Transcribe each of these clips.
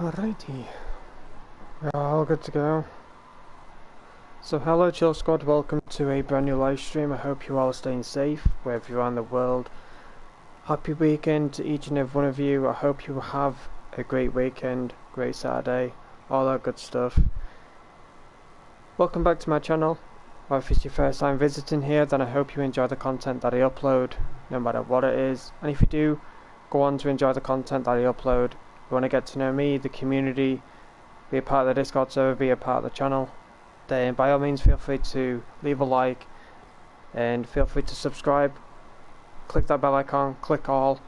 Alrighty, we're all good to go. So hello Chill Squad, welcome to a brand new live stream. I hope you all are staying safe wherever you are in the world. Happy weekend to each and every one of you. I hope you have a great weekend, great Saturday, all that good stuff. Welcome back to my channel, or if it's your first time visiting here, then I hope you enjoy the content that I upload, no matter what it is. And if you do, go on to enjoy the content that I upload. You want to get to know me, the community, be a part of the Discord server, be a part of the channel, then by all means feel free to leave a like and feel free to subscribe. Click that bell icon, click all,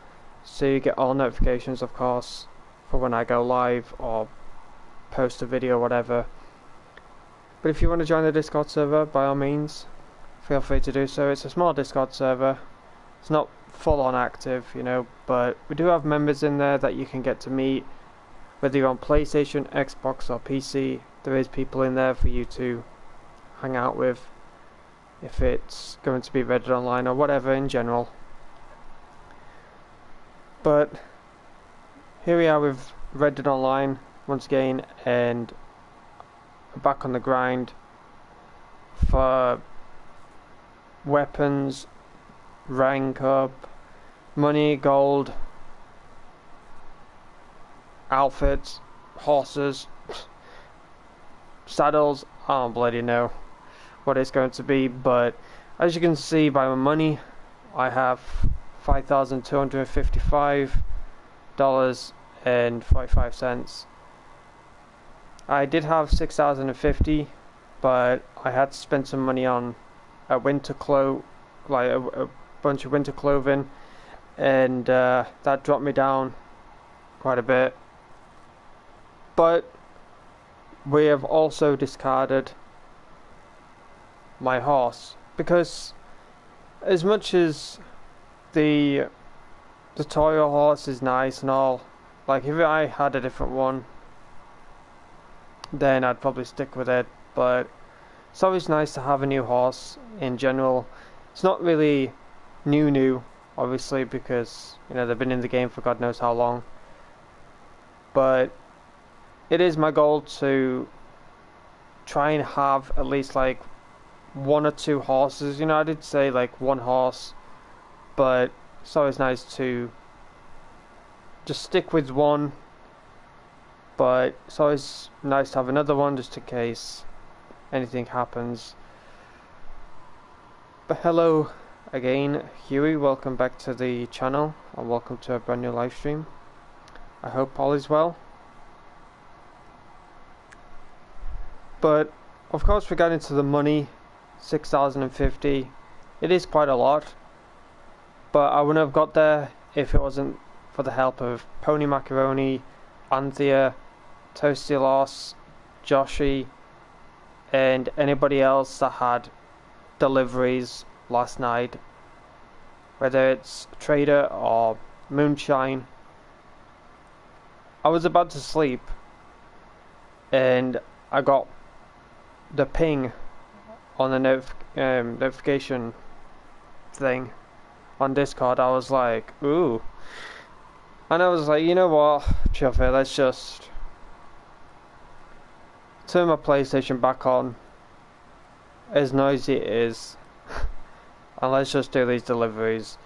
so you get all notifications, of course, for when I go live or post a video or whatever. But if you want to join the Discord server, by all means feel free to do so. It's a small Discord server, it's not full on active, you know, but we do have members in there that you can get to meet, whether you're on PlayStation, Xbox or PC. There is people in there for you to hang out with if it's going to be Reddit Online or whatever in general. But here we are with Reddit Online once again, and back on the grind for weapons, rank up, money, gold, outfits, horses, saddles. I don't bloody know what it's going to be, but as you can see by my money, I have $5,255.45. I did have 6,050, but I had to spend some money on a winter a bunch of winter clothing, and that dropped me down quite a bit. But we have also discarded my horse, because as much as the Toyo horse is nice and all, like if I had a different one then I'd probably stick with it, but it's always nice to have a new horse in general. It's not really new obviously, because you know they've been in the game for God knows how long, but it is my goal to try and have at least like one or two horses. You know, I did say like one horse, but it's always nice to just stick with one, but it's always nice to have another one just in case anything happens. But hello again, Huey, welcome back to the channel and welcome to a brand new live stream. I hope all is well. But of course we got into the money, 6,050. It is quite a lot, but I wouldn't have got there if it wasn't for the help of Pony Macaroni, Anthea, Toasty Loss, Joshi, and anybody else that had deliveries last night, whether it's Trader or Moonshine. I was about to sleep and I got the ping on the notification thing on Discord. I was like, ooh. And I was like, you know what, Chuffy, let's just turn my PlayStation back on, as noisy it is, and let's just do these deliveries.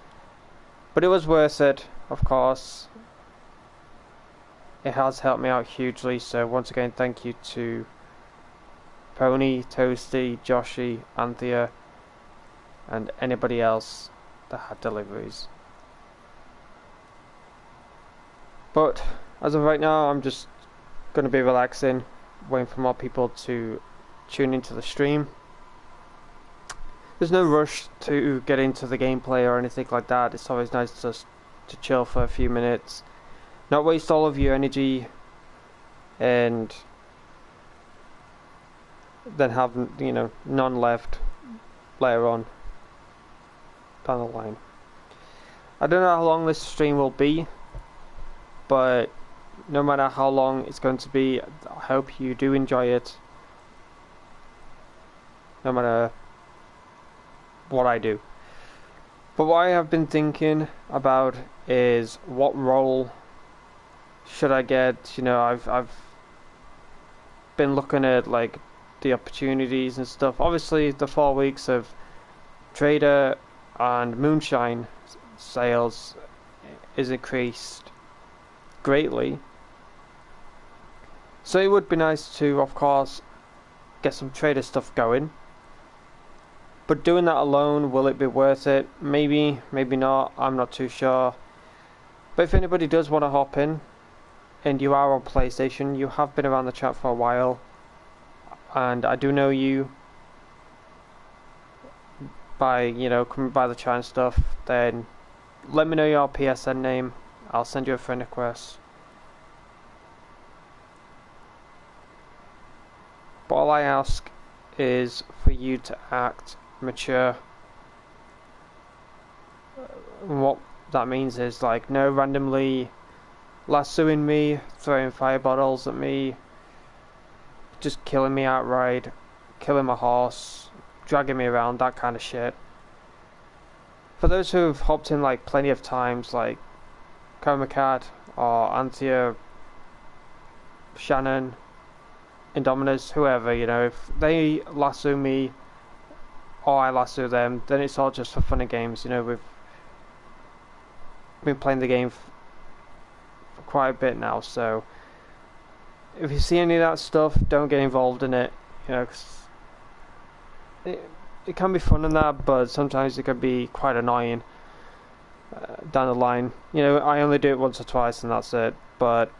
But it was worth it, of course. It has helped me out hugely, so once again thank you to Pony, Toasty, Joshi, Anthea, and anybody else that had deliveries. But as of right now, I'm just going to be relaxing, waiting for more people to tune into the stream. There's no rush to get into the gameplay or anything like that. It's always nice just to chill for a few minutes, not waste all of your energy, and then have, you know, none left later on down the line. I don't know how long this stream will be, but no matter how long it's going to be, I hope you do enjoy it, no matter what I do. But what I have been thinking about is what role should I get, I've been looking at like the opportunities and stuff. Obviously, the 4 weeks of trader and moonshine sales is increased greatly. So it would be nice to, of course, get some trader stuff going. But doing that alone, will it be worth it? Maybe, maybe not. I'm not too sure. But if anybody does want to hop in, and you are on PlayStation, you have been around the chat for a while, and I do know you by, coming by the chat and stuff, then let me know your PSN name. I'll send you a friend request. But all I ask is for you to act mature. What that means is like no randomly lassoing me, throwing fire bottles at me, just killing me outright, killing my horse, dragging me around, that kind of shit. For those who have hopped in like plenty of times, like Comacat or Anthea, Shannon, Indominus, whoever, if they lasso me or I lasso them, then it's all just for fun and games. We've been playing the game for quite a bit now, so if you see any of that stuff, don't get involved in it, 'cause it can be fun and that, but sometimes it can be quite annoying down the line. I only do it once or twice and that's it. But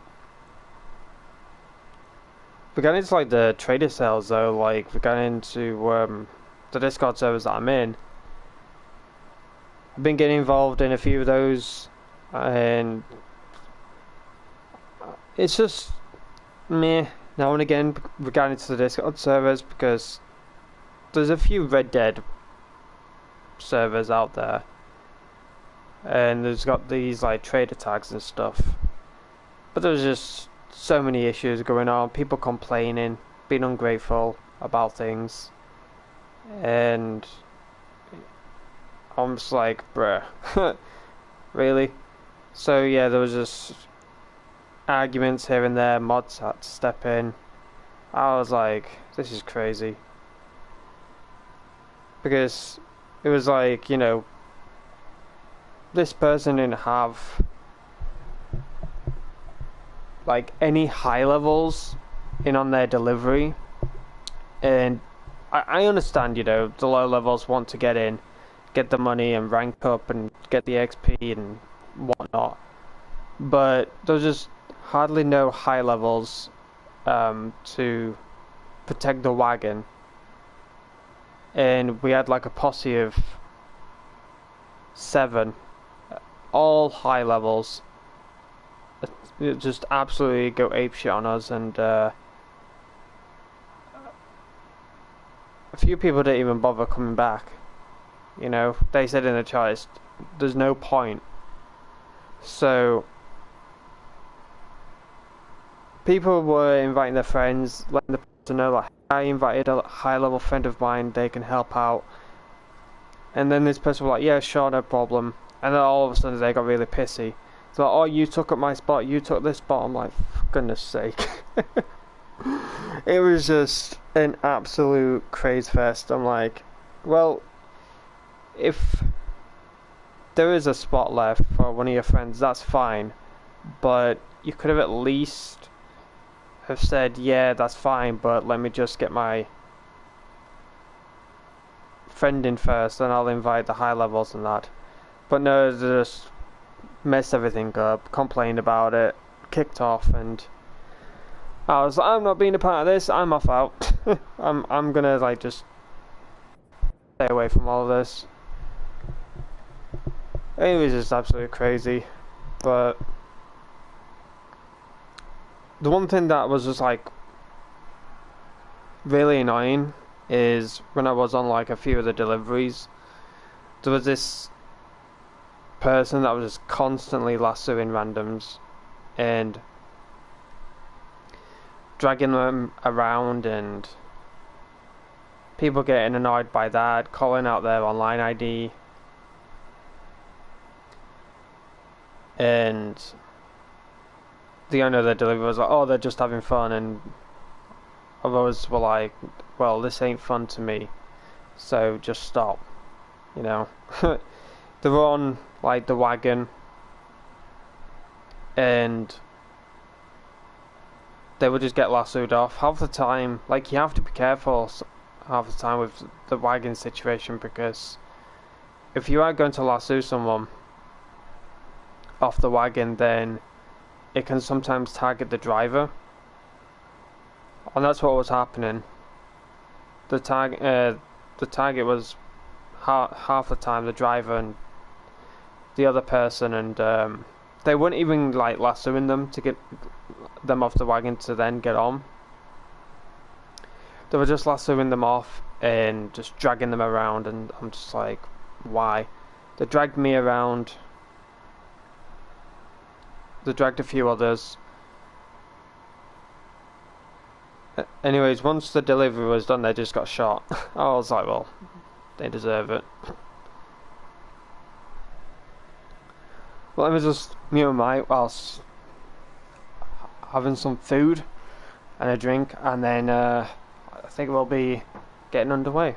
we're getting into like the trader sales though, like we're getting into the Discord servers that I'm in. I've been getting involved in a few of those, and it's just meh now and again regarding to the Discord servers, because there's a few Red Dead servers out there, and there's got these like trader tags and stuff, but there's just so many issues going on, people complaining, being ungrateful about things, and I'm just like, bruh, really? So yeah, there was just arguments here and there, mods had to step in. I was like, this is crazy. Because it was like, this person didn't have like any high levels in on their delivery, and I understand, the low levels want to get in, get the money and rank up and get the XP and whatnot, but there's just hardly no high levels to protect the wagon, and we had like a posse of 7, all high levels, just absolutely go apeshit on us, and a few people didn't even bother coming back. They said in the chat, there's no point. So people were inviting their friends, letting the person know, like, I invited a high level friend of mine, they can help out. And then this person was like, yeah, sure, no problem. And then all of a sudden they got really pissy. It's like, oh, you took up my spot, you took this spot. I'm like, for goodness sake. It was just an absolute craze fest. I'm like, well, if there is a spot left for one of your friends, that's fine, but you could have at least have said, yeah, that's fine, but let me just get my friend in first, then I'll invite the high levels and that. But no, they just messed everything up, complained about it, kicked off, and I was like, I'm not being a part of this, I'm off out. I'm gonna like just stay away from all of this. It was just absolutely crazy. But the one thing that was just like really annoying is when I was on like a few of the deliveries, there was this person that was just constantly lassoing randoms and dragging them around, and people getting annoyed by that, calling out their online ID, and the owner of the delivery was like, "Oh, they're just having fun," and others were like, "Well, this ain't fun to me, so just stop." You know, they were on like the wagon, and they would just get lassoed off. Half the time, like, you have to be careful half the time with the wagon situation, because if you are going to lasso someone off the wagon, then it can sometimes target the driver, and that's what was happening. The target was half the time the driver and the other person, and they weren't even like lassoing them to get them off the wagon to then get on. They were just lassoing them off and just dragging them around, and I'm just like, why? They dragged me around. They dragged a few others. Anyways, once the delivery was done, they just got shot. I was like, well, they deserve it. Well, let me just mute my mic whilst having some food and a drink, and then I think we'll be getting underway.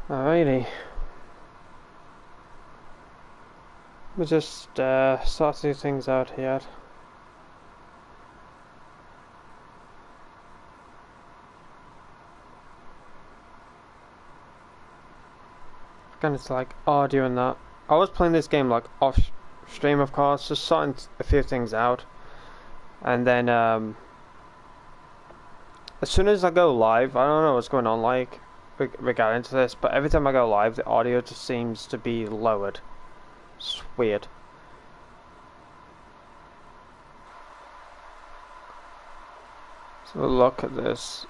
Alrighty. We'll just sort these things out here. Kind of like audio and that. I was playing this game like off stream, of course, just sorting a few things out, and then as soon as I go live, I don't know what's going on like regarding to this, but every time I go live, the audio just seems to be lowered. It's weird. So look at this.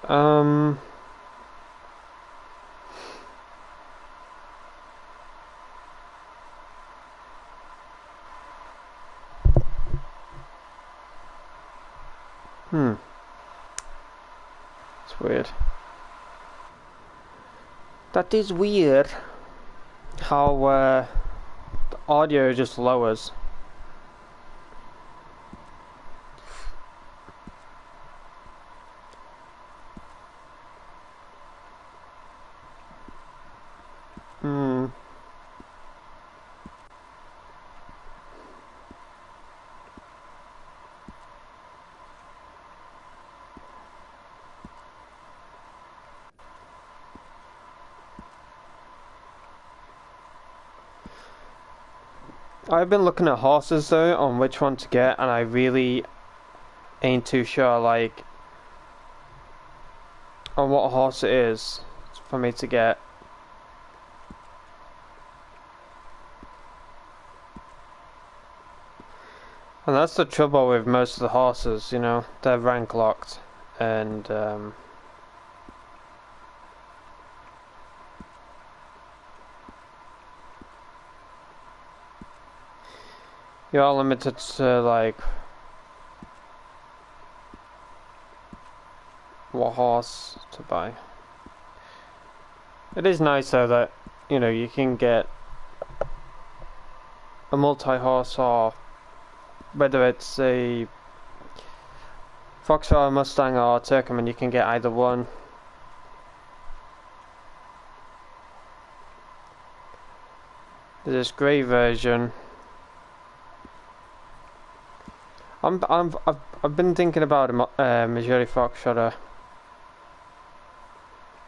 It's weird. That is weird. How the audio just lowers. I've been looking at horses though on which one to get, and I really ain't too sure like on what horse it is for me to get. And that's the trouble with most of the horses, you know, they're rank locked, and you're limited to like what horse to buy. It is nice though that, you know, you can get a multi-horse, or whether it's a Foxtrot, Mustang or Turkmen, you can get either one. There's this grey version. I've been thinking about a Missouri Foxtrot.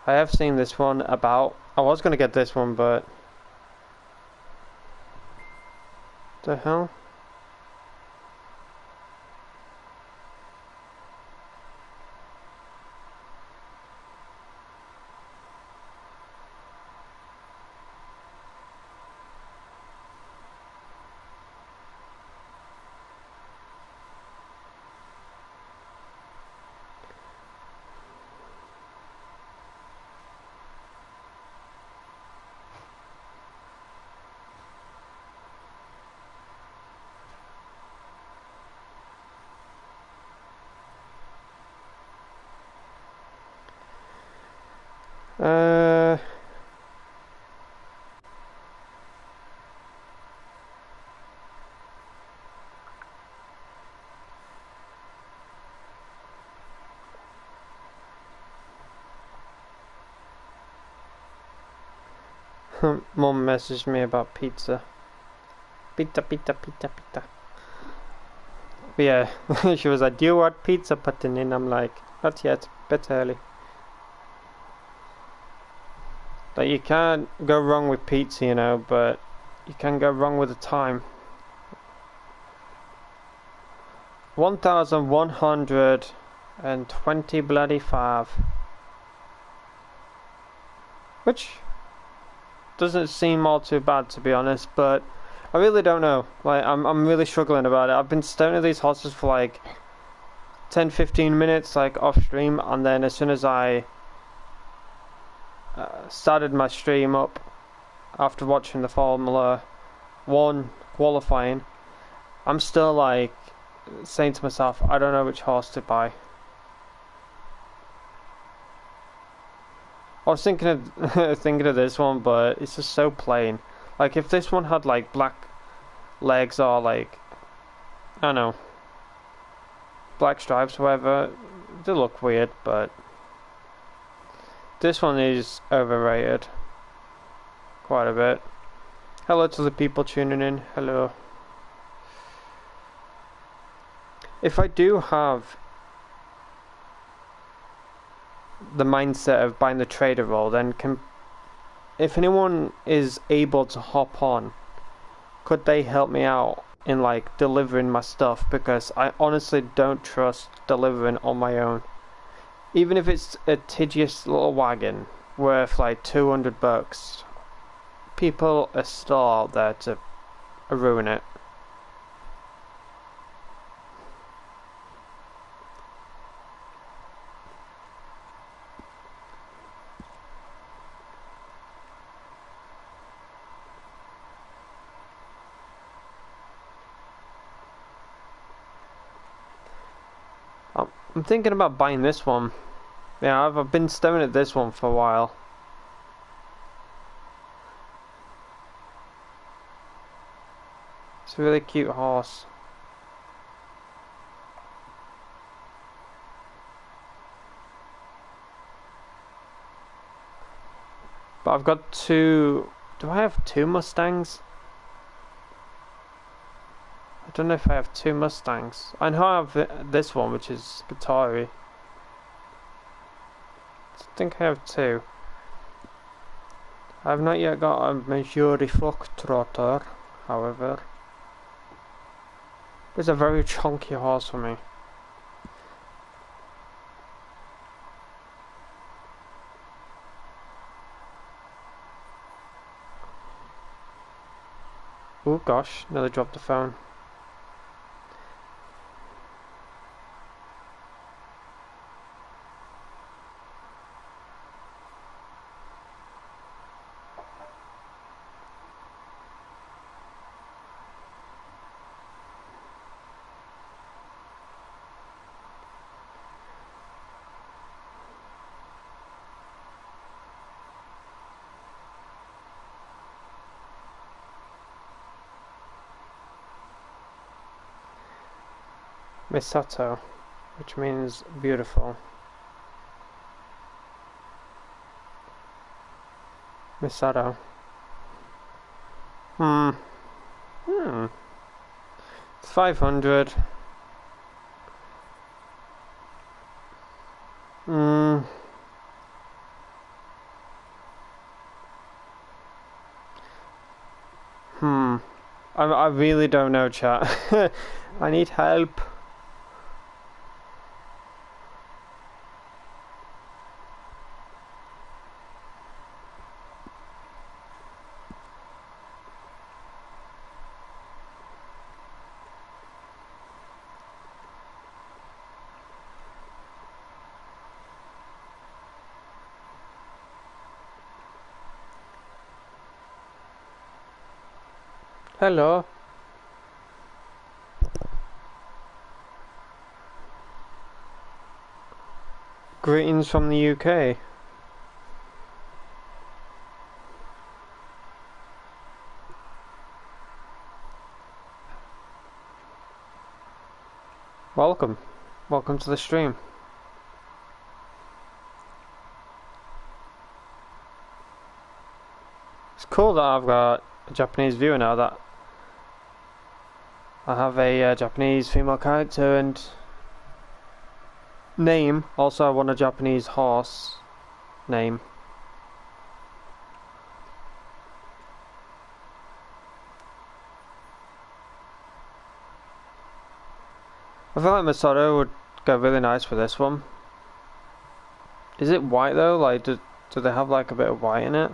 I have seen this one about. I was gonna get this one, but the hell. Mom messaged me about pizza. Pizza. But yeah, she was like, "Do you want pizza button in?" I'm like, "Not yet, bit early." Like, you can't go wrong with pizza, you know, but you can go wrong with the time. 1,120 bloody 5. Which doesn't seem all too bad, to be honest, but I really don't know. Like, I'm really struggling about it. I've been staring at these horses for like 10-15 minutes, like off stream, and then as soon as I started my stream up after watching the Formula 1 qualifying, I'm still like saying to myself, I don't know which horse to buy. I was thinking of thinking of this one, but it's just so plain. Like, if this one had like black legs or like, I don't know, black stripes or whatever, they look weird, but this one is overrated quite a bit. Hello to the people tuning in. Hello. If I do have the mindset of buying the trader role, then if anyone is able to hop on, could they help me out in like delivering my stuff, because I honestly don't trust delivering on my own. Even if it's a tedious little wagon worth like $200, people are still out there to ruin it. I'm thinking about buying this one. Yeah, I've been staring at this one for a while. It's a really cute horse. But I've got two... Do I have two Mustangs? I don't know if I have two Mustangs. I know I have this one, which is Qatari. I think I have two. I have not yet got a Missouri Foxtrot, however. It's a very chunky horse for me. Oh gosh, nearly dropped the phone. Misato, which means beautiful. Misato. It's 500. I really don't know, chat. I need help. Hello. Greetings from the UK. Welcome. Welcome to the stream. It's cool that I've got a Japanese viewer now, that I have a Japanese female character and name. Also, I want a Japanese horse name. I feel like Masato would go really nice for this one. Is it white though? Like, do they have like a bit of white in it?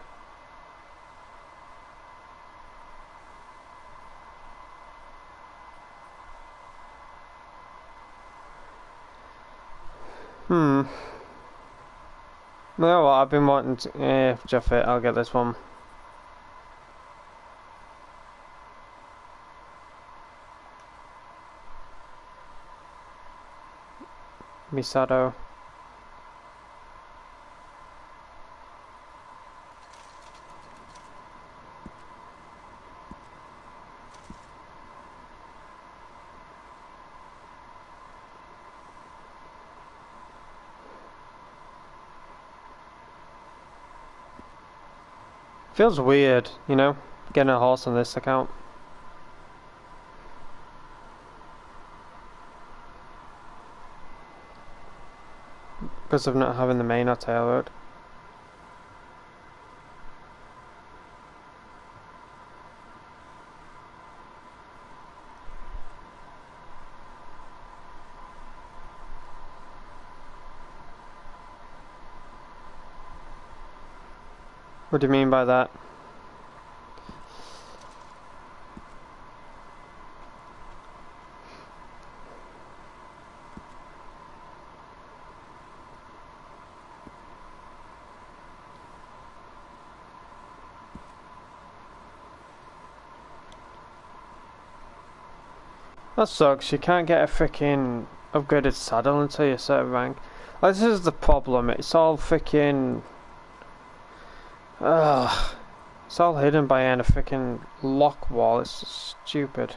No, well, I've been wanting to. Jeff it, I'll get this one. Misato. Feels weird, you know, getting a horse on this account. Because of not having the mane or tail road. What do you mean by that? That sucks, you can't get a freaking upgraded saddle until you're a certain rank. Like, this is the problem, it's all freaking... Ugh. It's all hidden behind a freaking lock wall, it's stupid.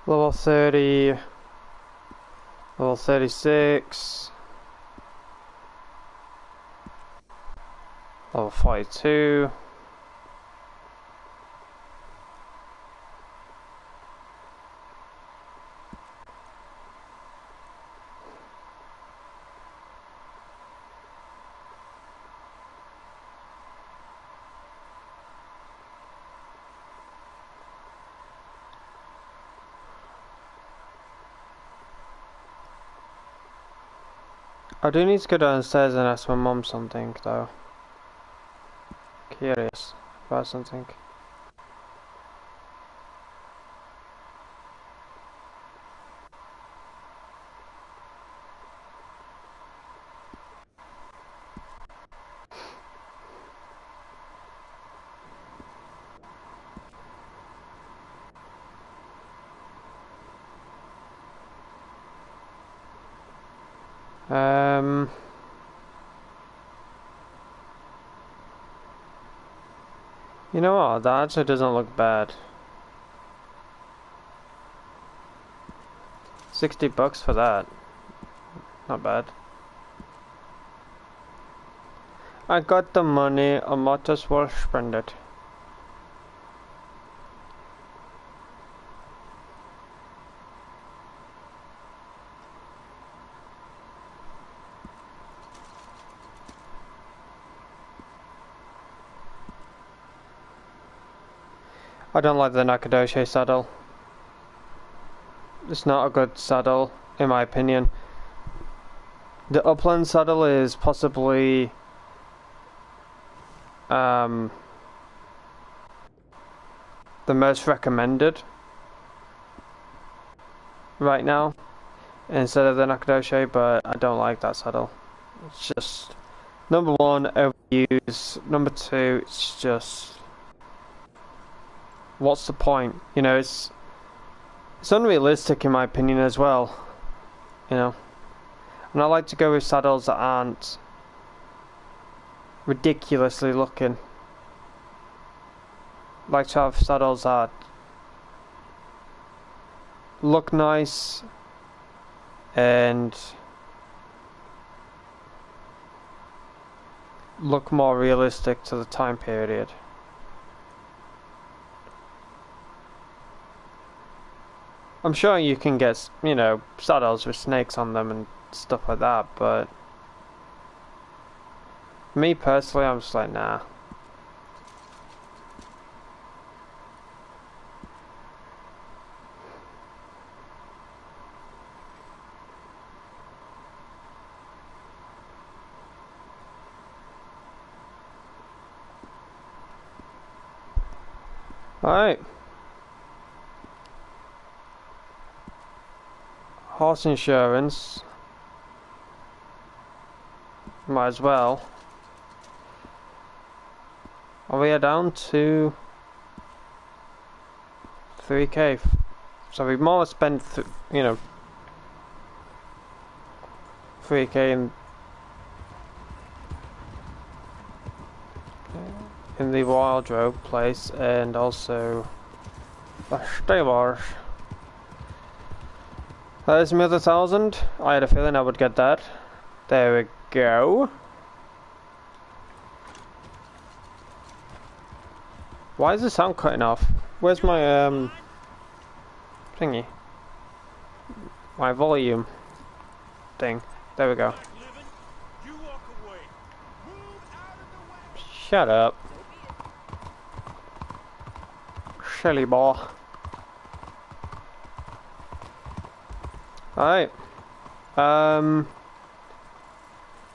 Level 30, level 36, level 42, I do need to go downstairs and ask my mum something though. Curious about something. You know what? That actually doesn't look bad. $60 for that. Not bad. I got the money, I might as well spend it. I don't like the Nakadoshi saddle. It's not a good saddle, in my opinion. The Upland saddle is possibly the most recommended right now instead of the Nakadoshi, but I don't like that saddle. It's just, number one, overused. Number two, it's just, what's the point? You know, it's unrealistic in my opinion as well, you know. And I like to go with saddles that aren't ridiculously looking. I like to have saddles that look nice and look more realistic to the time period. I'm sure you can get, you know, saddles with snakes on them and stuff like that, but me personally, I'm just like, nah. Alright. Horse insurance. Might as well. Are we down to 3k? So we more or less spent, you know, 3k in the wardrobe place and also the stables. There's another 1,000. I had a feeling I would get that. There we go. Why is the sound cutting off? Where's my thingy? My volume thing. There we go. Shut up. Silly boy. Alright.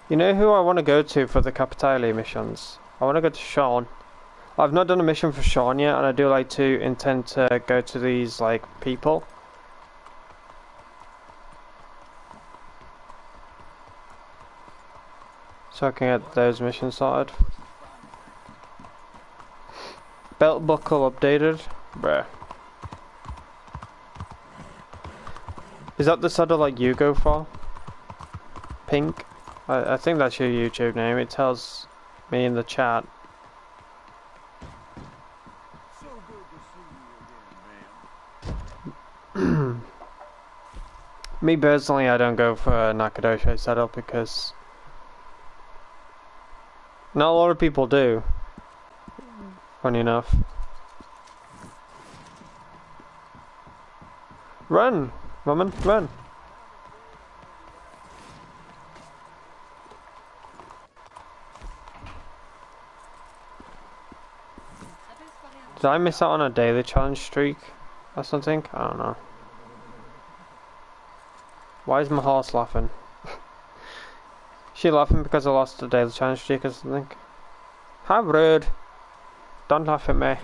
You know who I want to go to for the Capitale missions? I want to go to Sean. I've not done a mission for Sean yet, and I do like to intend to go to these, like, people. So I can get those missions started. Belt buckle updated. Bruh. Is that the saddle like you go for? Pink? I think that's your YouTube name. It tells me in the chat. So good to see you again, ma'am. Me personally, I don't go for a Nakadoshi saddle because not a lot of people do. Funny enough. Run, woman, run. Did I miss out on a daily challenge streak or something? I don't know. Why is my horse laughing? She laughing because I lost the daily challenge streak or something? How rude. Don't laugh at me.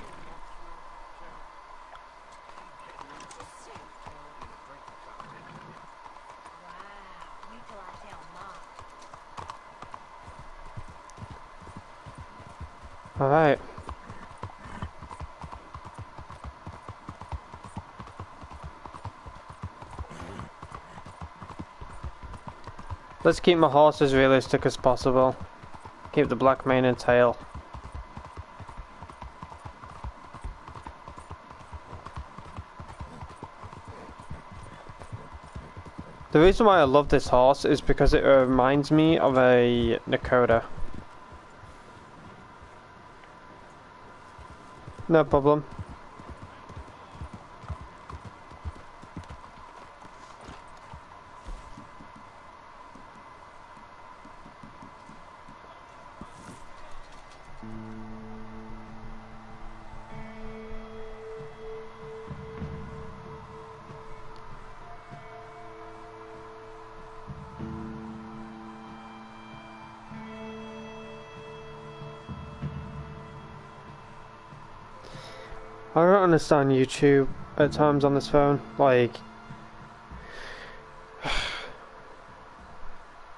Alright. Let's keep my horse as realistic as possible. Keep the black mane and tail. The reason why I love this horse is because it reminds me of a Nakota. No problem. I don't understand YouTube at times on this phone, like,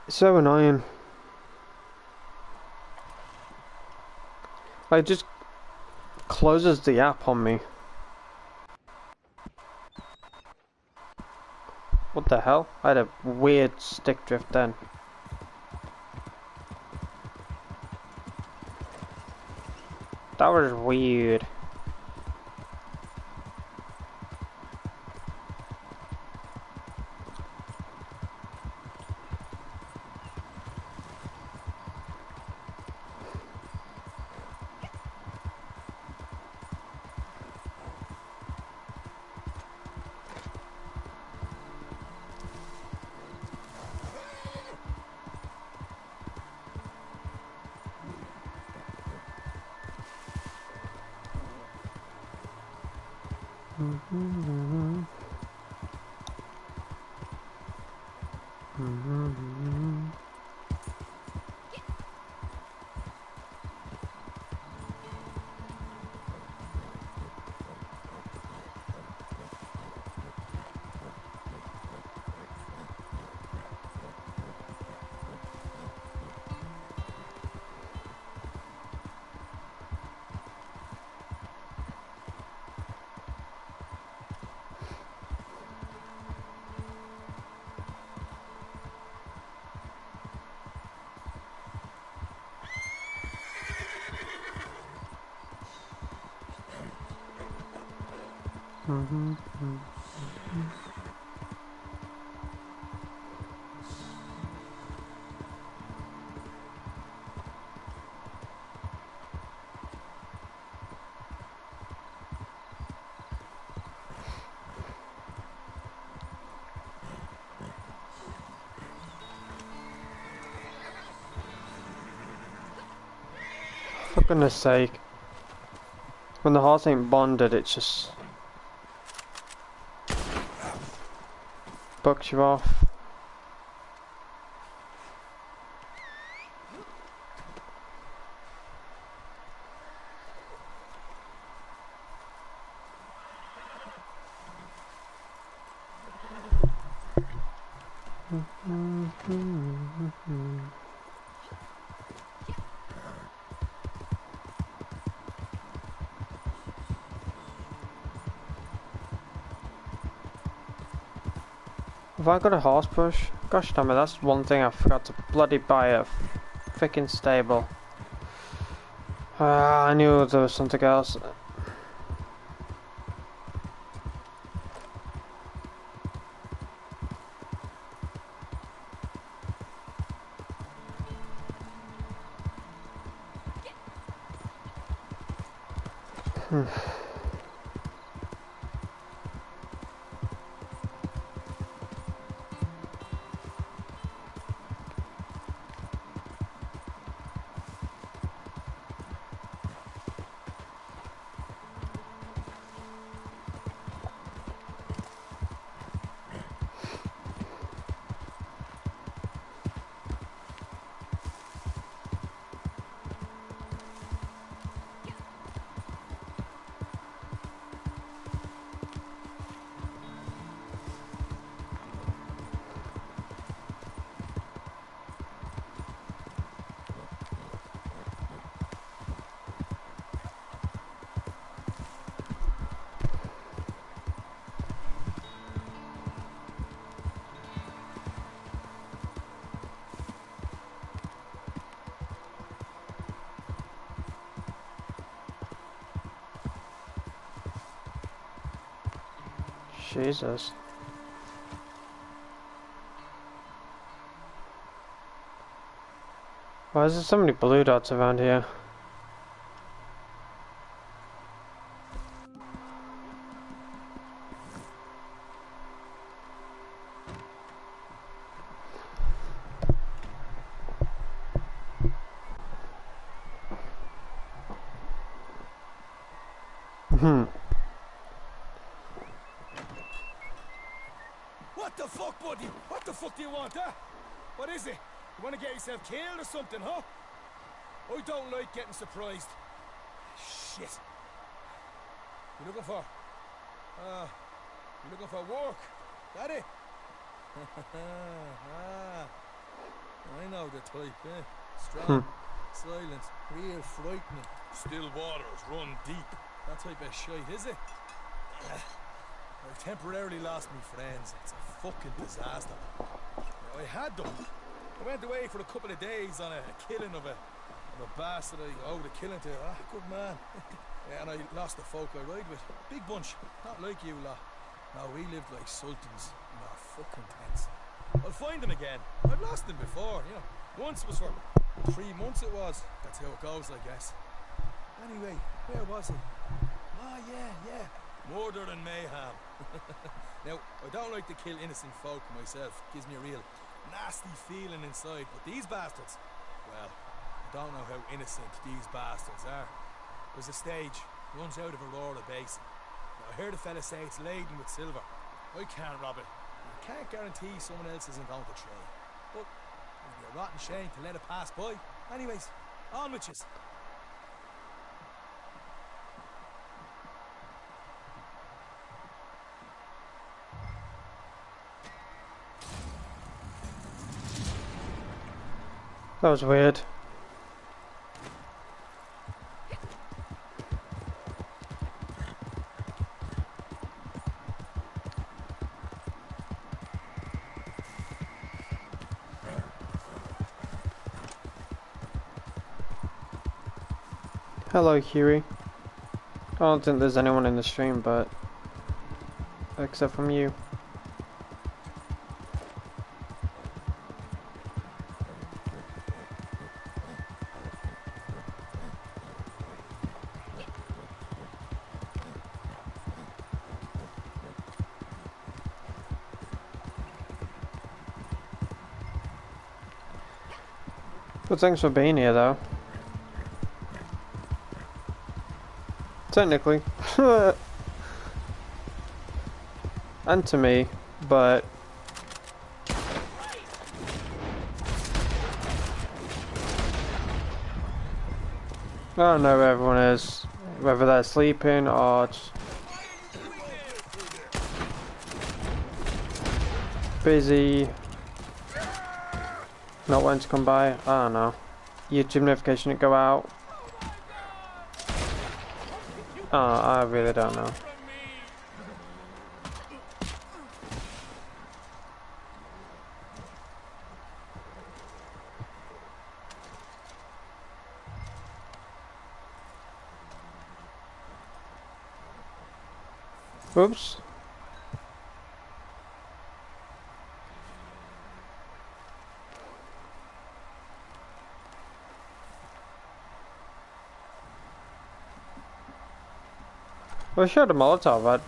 it's so annoying. Like, it just closes the app on me. What the hell? I had a weird stick drift then. That was weird. For goodness sake. When the horse ain't bonded, it just bucks you off. Have I got a horse push? Gosh damn it, that's one thing I forgot to bloody buy a freaking stable. I knew there was something else. Jesus. Why is there so many blue dots around here? What the fuck, buddy? What the fuck do you want, huh? What is it? You want to get yourself killed or something, huh? I don't like getting surprised. Shit. You looking for? You looking for work? That it? I know the type, eh? Strong, silent, real frightening. Still waters, run deep. That type of shite, is it? I've temporarily lost my friends. It's a fucking disaster. I had them. I went away for a couple of days on a killing of a bastard I owed a killing to. Ah, good man. Yeah, and I lost the folk I ride with. Big bunch. Not like you lot. No, we lived like sultans in our fucking tents. I'll find them again. I've lost them before, you know. Once was for 3 months it was. That's how it goes, I guess. Anyway, where was I? Ah, yeah. Murder and mayhem. Now, I don't like to kill innocent folk myself. It gives me a real nasty feeling inside. But these bastards, well, I don't know how innocent these bastards are. There's a stage, runs out of Aurora Basin. Now, I heard a fella say it's laden with silver. I can't rob it. I can't guarantee someone else isn't going to try. But it'd be a rotten shame to let it pass by. Anyways, on with yous. That was weird. Hello, Huey. I don't think there's anyone in the stream, but except from you. Well, thanks for being here, though. Technically. And to me, but... I don't know where everyone is. Whether they're sleeping or just busy. Not wanting to come by. I don't know. YouTube notification didn't go out. Oh, I really don't know. Oops. Well, I showed a Molotov, but...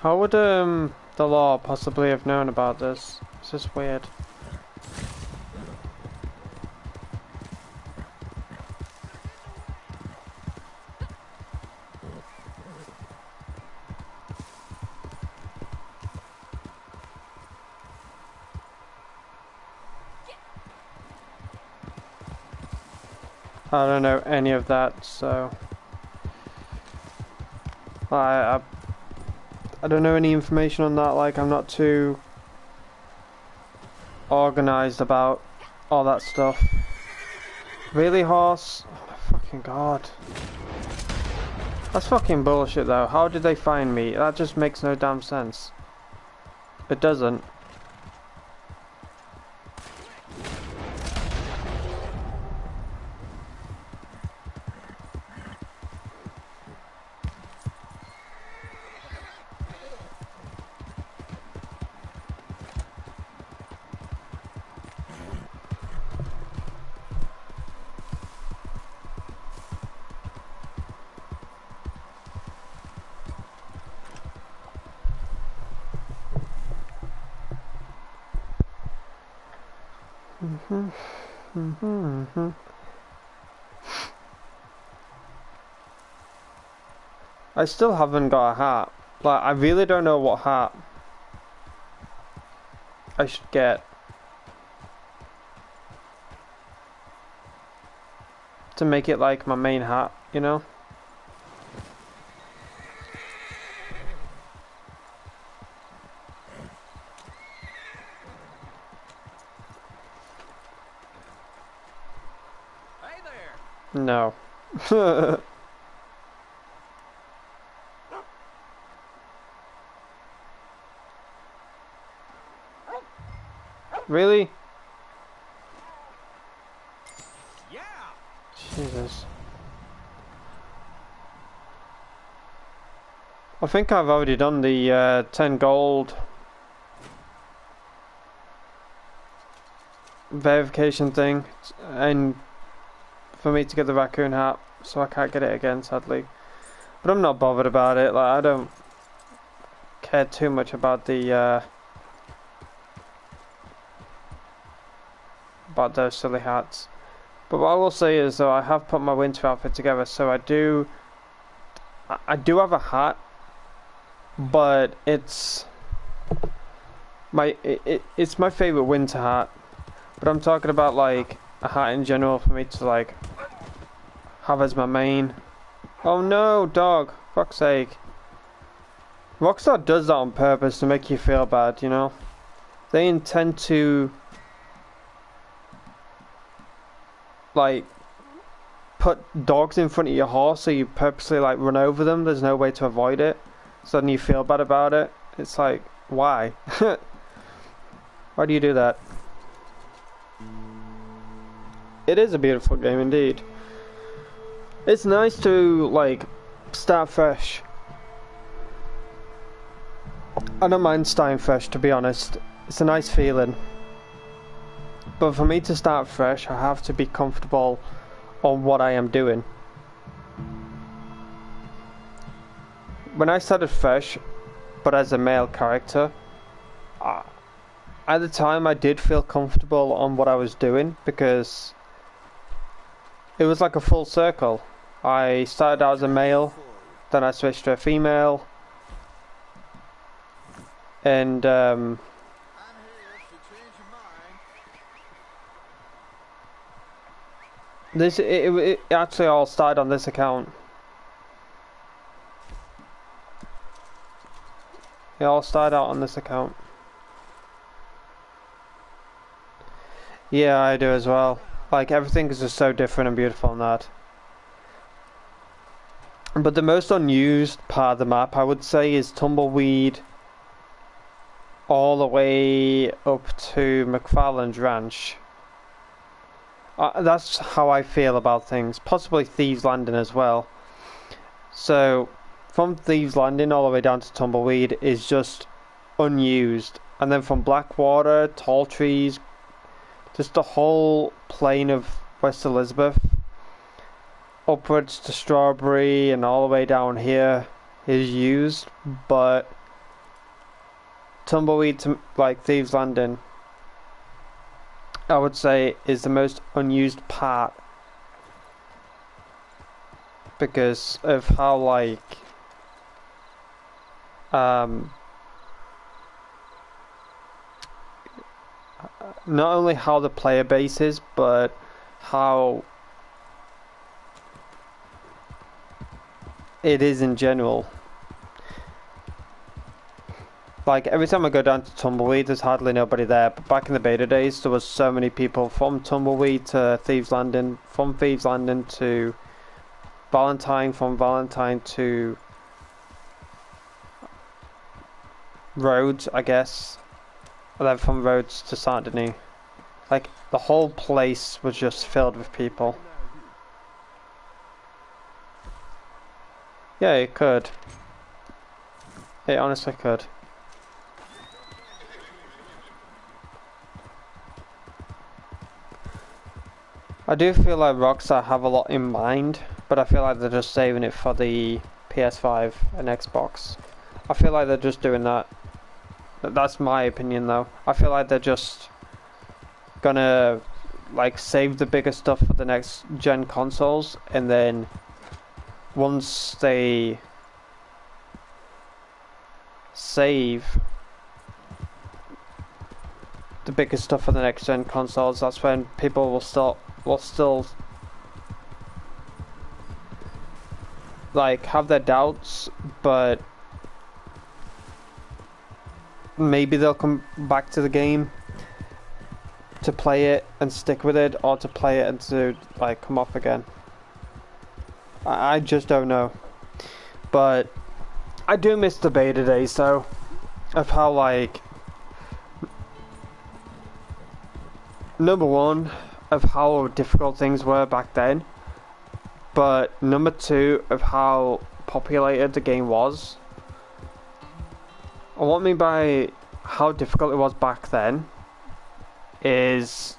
How would the law possibly have known about this? It's just weird. I don't know any of that, so... I don't know any information on that. Like, I'm not too organized about all that stuff. Really, horse? Oh my fucking god. That's fucking bullshit though. How did they find me? That just makes no damn sense. It doesn't. I still haven't got a hat. Like, I really don't know what hat I should get to make it like my main hat, you know? Hey there. No. Really? Yeah. Jesus. I think I've already done the 10 gold verification thing, and for me to get the raccoon hat, so I can't get it again, sadly. But I'm not bothered about it. Like, I don't care too much about the about those silly hats. But what I will say is, though, I have put my winter outfit together, so I do have a hat, but it's it's my favorite winter hat. But I'm talking about like a hat in general for me to like have as my main. Oh no, dog! Fuck's sake! Rockstar does that on purpose to make you feel bad, you know? They intend to like put dogs in front of your horse so you purposely like run over them. There's no way to avoid it, so then you feel bad about it. It's like, why? Why do you do that? It is a beautiful game indeed. It's nice to like start fresh. I don't mind starting fresh, to be honest. It's a nice feeling. But for me to start fresh, I have to be comfortable on what I am doing. When I started fresh, but as a male character, at the time I did feel comfortable on what I was doing, because it was like a full circle. I started out as a male, then I switched to a female, and it actually all started on this account. It all started out on this account. Yeah, I do as well. Like, everything is just so different and beautiful on that. But the most unused part of the map, I would say, is Tumbleweed all the way up to McFarland's Ranch. That's how I feel about things. Possibly Thieves Landing as well. So, from Thieves Landing all the way down to Tumbleweed is just unused. And then from Blackwater, Tall Trees, just the whole plain of West Elizabeth, upwards to Strawberry and all the way down here is used. But Tumbleweed to like Thieves Landing, I would say, is the most unused part, because of how like not only how the player base is, but how it is in general. Like, every time I go down to Tumbleweed, there's hardly nobody there. But back in the beta days, there was so many people from Tumbleweed to Thieves Landing, from Thieves Landing to Valentine, from Valentine to Rhodes, I guess. And then from Rhodes to Saint Denis. Like, the whole place was just filled with people. Yeah, it could. It honestly could. I do feel like Rockstar have a lot in mind, but I feel like they're just saving it for the PS5 and Xbox. I feel like they're just doing that. That's my opinion though. I feel like they're just gonna like save the bigger stuff for the next gen consoles, and then once they save the bigger stuff for the next gen consoles, that's when people will still like have their doubts, but maybe they'll come back to the game to play it and stick with it, or to play it and to like come off again. I just don't know. But I do miss the beta days though, of how like, number one, of how difficult things were back then, but number two, of how populated the game was. And what I mean by how difficult it was back then is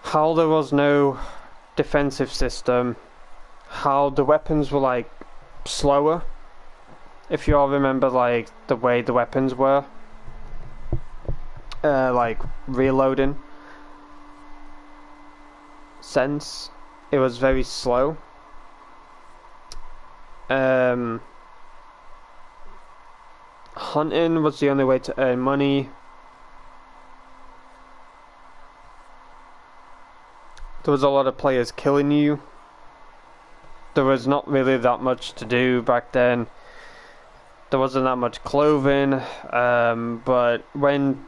how there was no defensive system, how the weapons were like slower. If you all remember like the way the weapons were, like reloading sense, it was very slow. Hunting was the only way to earn money. There was a lot of players killing you. There was not really that much to do back then. There wasn't that much clothing, but when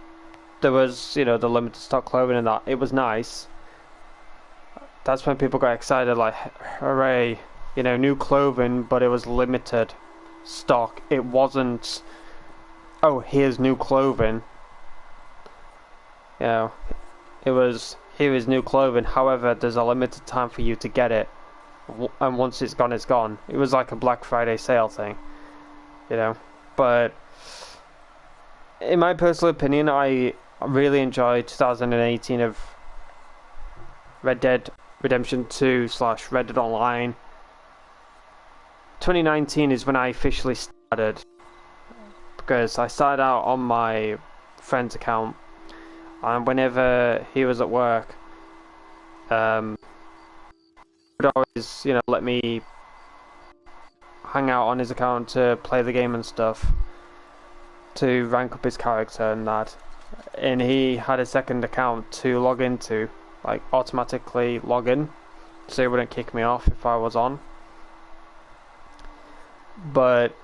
there was, you know, the limited stock clothing and that, it was nice. That's when people got excited, like, hooray, you know, new clothing, but it was limited stock. It wasn't, oh, here's new clothing. You know, it was, here is new clothing, however, there's a limited time for you to get it. And once it's gone, it's gone. It was like a Black Friday sale thing, you know. But in my personal opinion, I really enjoyed 2018 of Red Dead Redemption 2 / Red Dead Online. 2019 is when I officially started, because I started out on my friend's account, and whenever he was at work, would always, you know, let me hang out on his account to play the game and stuff, to rank up his character and that. And he had a second account to log into, like automatically log in, so he wouldn't kick me off if I was on. But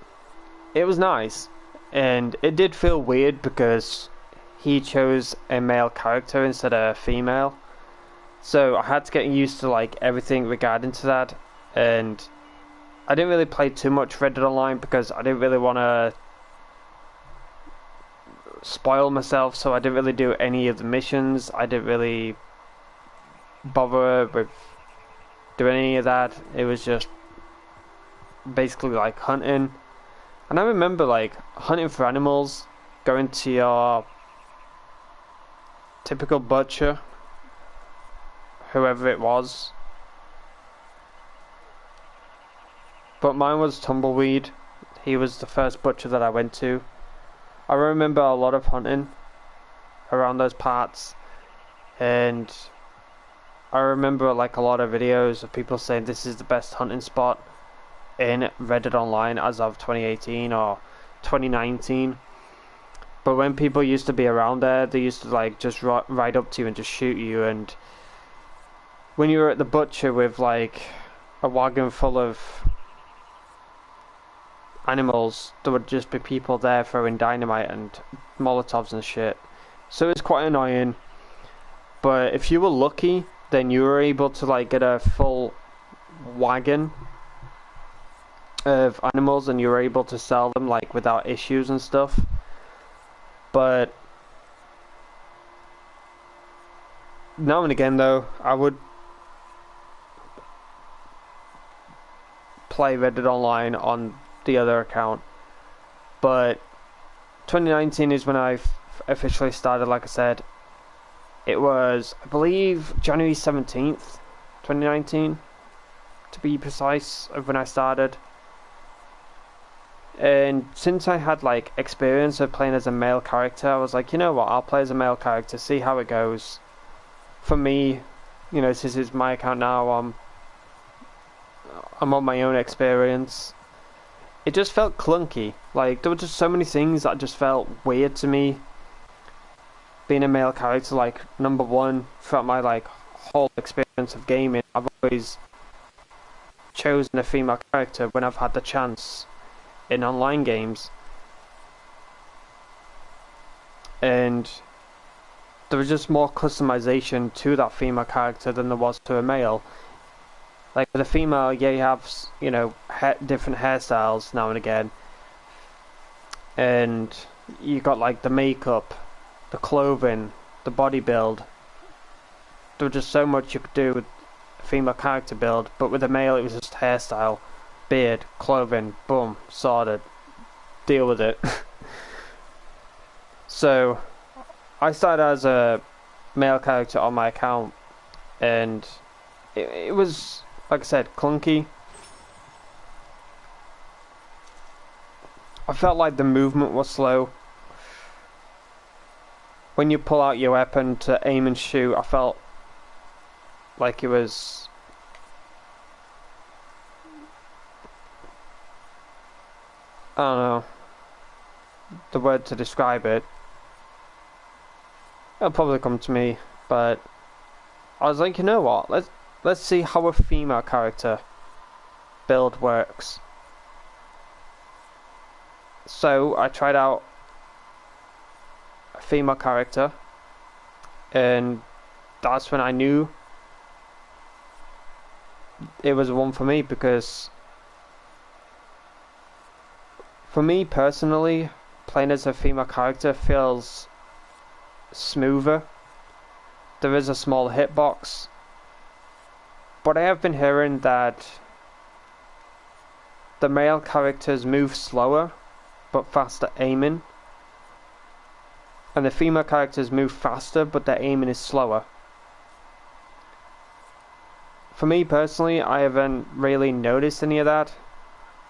it was nice, and it did feel weird because he chose a male character instead of a female, so I had to get used to like everything regarding to that. And I didn't really play too much Red Dead Online because I didn't really want to spoil myself, so I didn't really do any of the missions. I didn't really bother with doing any of that. It was just basically like hunting. And I remember like hunting for animals, going to your typical butcher, whoever it was. But mine was Tumbleweed. He was the first butcher that I went to. I remember a lot of hunting around those parts, and I remember like a lot of videos of people saying this is the best hunting spot in Red Dead Online as of 2018 or 2019. But when people used to be around there, they used to like just ride up to you and just shoot you. And when you were at the butcher with like a wagon full of animals, there would just be people there throwing dynamite and Molotovs and shit. So it's quite annoying. But if you were lucky, then you were able to like get a full wagon of animals and you were able to sell them like without issues and stuff. But now and again though, I would play Reddit Online on the other account. But 2019 is when I officially started, like I said. It was, I believe, January 17th, 2019, to be precise, of when I started. And since I had like experience of playing as a male character, I was like, you know what, I'll play as a male character, see how it goes. For me, you know, since it's my account now, I'm on my own experience. It just felt clunky. Like, there were just so many things that just felt weird to me. Being a male character, like, number one, throughout my like whole experience of gaming, I've always chosen a female character when I've had the chance in online games. And there was just more customization to that female character than there was to a male. Like with a female, yeah, you have, you know, different hairstyles now and again. And you got like the makeup, the clothing, the body build. There was just so much you could do with a female character build, but with a male it was just hairstyle, beard, clothing, boom, sorted. Deal with it. So I started as a male character on my account, and it was, like I said, clunky. I felt like the movement was slow. When you pull out your weapon to aim and shoot, I felt like it was... I don't know the word to describe it. It'll probably come to me, but I was like, you know what, let's see how a female character build works. So I tried out a female character, and that's when I knew it was one for me, because for me personally, playing as a female character feels smoother. There is a small hitbox, but I have been hearing that the male characters move slower but faster aiming, and the female characters move faster but their aiming is slower. For me personally, I haven't really noticed any of that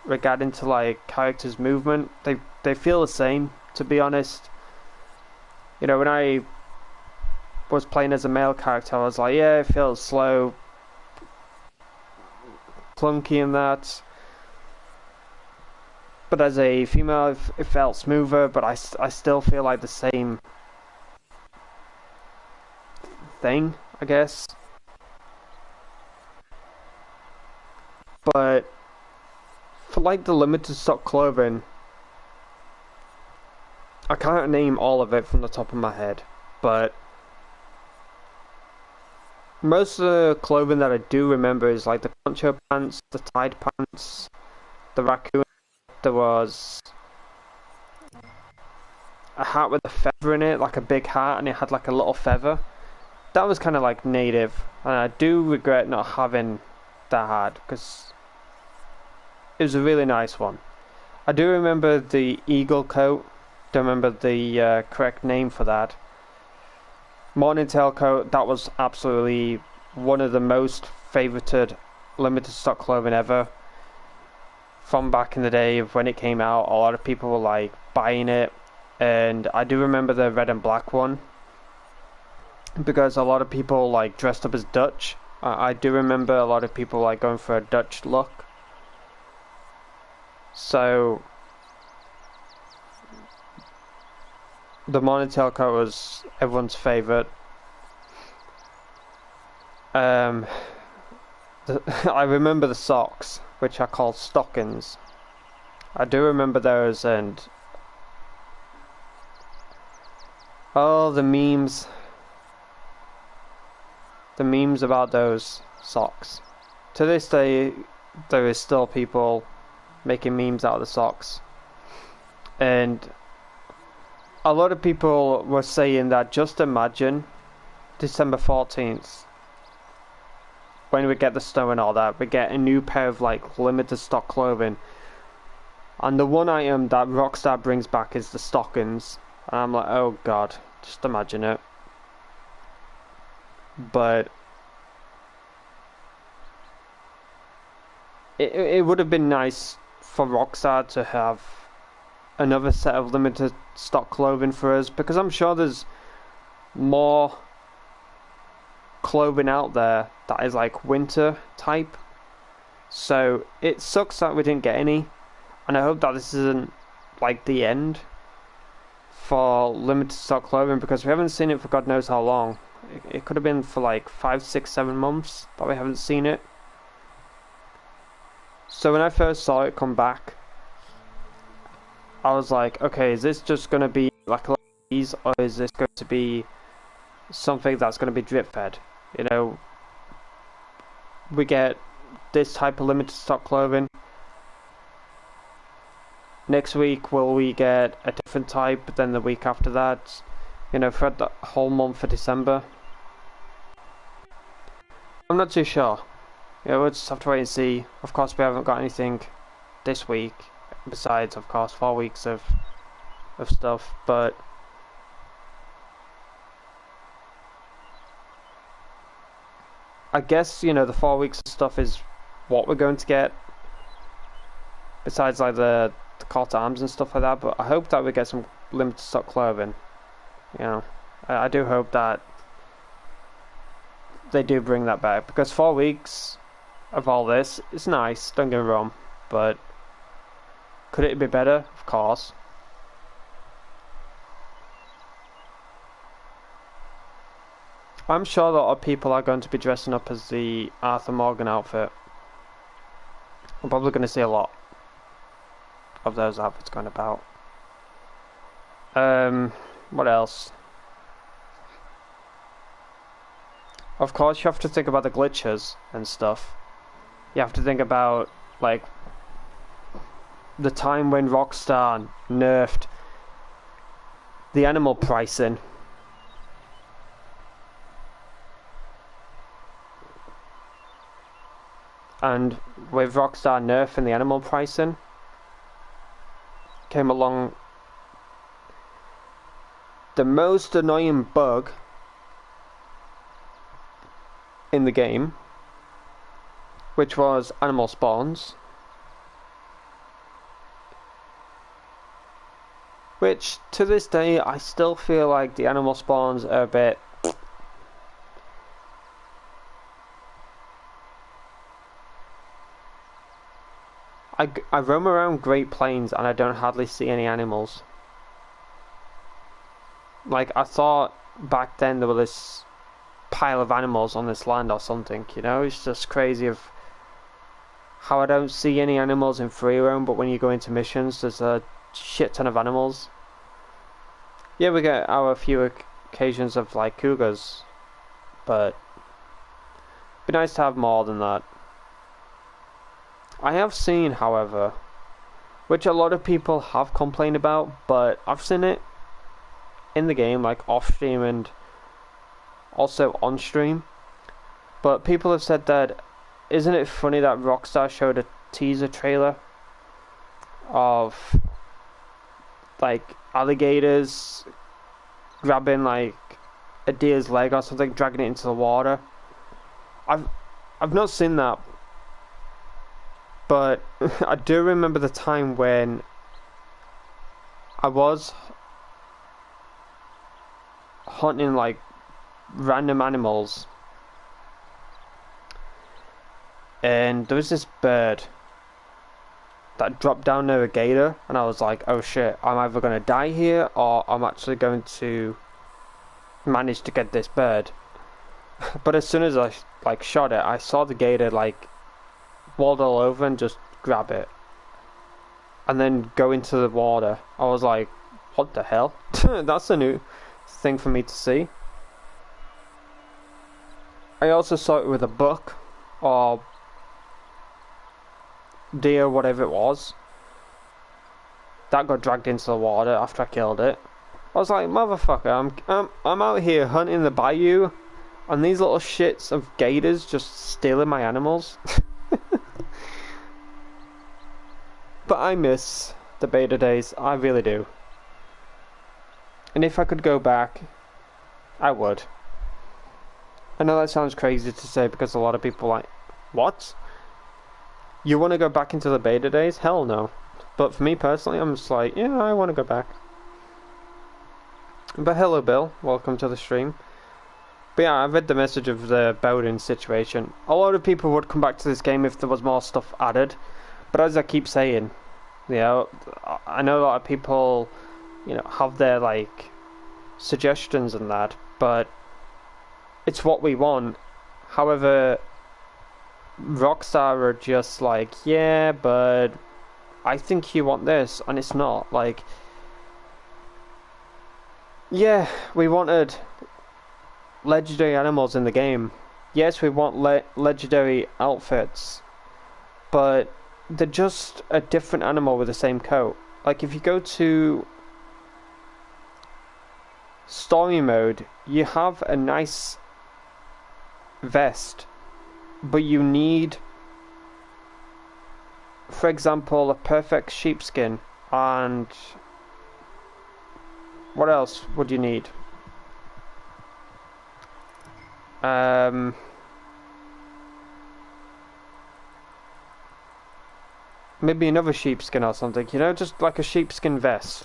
regarding to like characters' movement. They feel the same, to be honest. You know, when I was playing as a male character, I was like, yeah, it feels slow, clunky and that. But as a female, it felt smoother, but I still feel like the same thing, I guess. But for like the limited stock clothing, I can't name all of it from the top of my head, but most of the clothing that I do remember is like the poncho pants, the tied pants, the raccoon. There was a hat with a feather in it, like a big hat, and it had like a little feather. That was kind of like native, and I do regret not having that hat, because it was a really nice one. I do remember the eagle coat. Don't remember the correct name for that. Morning tailcoat, that was absolutely one of the most favoured limited stock clothing ever. From back in the day of when it came out, a lot of people were like buying it, and I do remember the red and black one, because a lot of people like dressed up as Dutch. I do remember a lot of people like going for a Dutch look. So the morning tailcoat was everyone's favourite. I remember the socks, which are called stockings. I do remember those, and oh, the memes about those socks. To this day, there is still people making memes out of the socks, and a lot of people were saying that just imagine December 14th, when we get the snow and all that, we get a new pair of like limited stock clothing, and the one item that Rockstar brings back is the stockings, and I'm like, oh god, just imagine it. But it would have been nice for Rockstar to have another set of limited stock clothing for us, because I'm sure there's more clothing out there that is like winter type. So it sucks that we didn't get any, and I hope that this isn't like the end for limited stock clothing, because we haven't seen it for God knows how long. It could have been for like 5, 6, 7 months that we haven't seen it. So when I first saw it come back, I was like, okay, is this just going to be like a lot of these, or is this going to be something that's going to be drip fed? You know, we get this type of limited stock clothing. Next week, will we get a different type? Then the week after that, you know, for the whole month of December. I'm not too sure. Yeah, we'll just have to wait and see. Of course, we haven't got anything this week, besides, of course, 4 weeks of stuff, but I guess, you know, the 4 weeks of stuff is what we're going to get, besides like the call to arms and stuff like that. But I hope that we get some limited stock clothing. You know, I do hope that they do bring that back, because 4 weeks of all this is nice, don't get me wrong, but could it be better? Of course. I'm sure a lot of people are going to be dressing up as the Arthur Morgan outfit. I'm probably going to see a lot of those outfits going about. What else? Of course, you have to think about the glitches and stuff. You have to think about, like, the time when Rockstar nerfed the animal pricing. And with Rockstar nerfing the animal pricing, came along the most annoying bug in the game, which was animal spawns, which to this day I still feel like the animal spawns are a bit I roam around Great Plains and I don't hardly see any animals. Like, I thought back then there was this pile of animals on this land or something, you know? It's just crazy of how I don't see any animals in free roam, but when you go into missions there's a shit ton of animals. Yeah, we get our few occasions of like cougars, but it'd be nice to have more than that. I have seen, however, which a lot of people have complained about, but I've seen it in the game, like off stream and also on stream. But people have said that, isn't it funny that Rockstar showed a teaser trailer of like alligators grabbing like a deer's leg or something, dragging it into the water? I've not seen that, but I do remember the time when I was hunting like random animals, and there was this bird that dropped down near a gator, and I was like, oh shit, I'm either going to die here or I'm actually going to manage to get this bird. But as soon as I like shot it, I saw the gator like waddle over and just grab it, and then go into the water. I was like, what the hell? That's a new thing for me to see. I also saw it with a buck or deer, whatever it was, that got dragged into the water after I killed it. I was like, motherfucker, I'm out here hunting the bayou, and these little shits of gators just stealing my animals. But I miss the beta days, I really do. And if I could go back, I would. I know that sounds crazy to say because a lot of people are like, what? You want to go back into the beta days? Hell no. But for me personally, I'm just like, yeah, I want to go back. But hello, Bill. Welcome to the stream. But yeah, I've read the message of the Bowden situation. A lot of people would come back to this game if there was more stuff added. But as I keep saying, you know, I know a lot of people, you know, have their, like, suggestions and that. But it's what we want. However, Rockstar are just like, yeah, but I think you want this, and it's not. Like, yeah, we wanted legendary animals in the game. Yes, we want legendary outfits, but they're just a different animal with the same coat. Like, if you go to story mode, you have a nice vest, but you need, for example, a perfect sheepskin, and what else would you need? Maybe another sheepskin or something, you know, just like a sheepskin vest.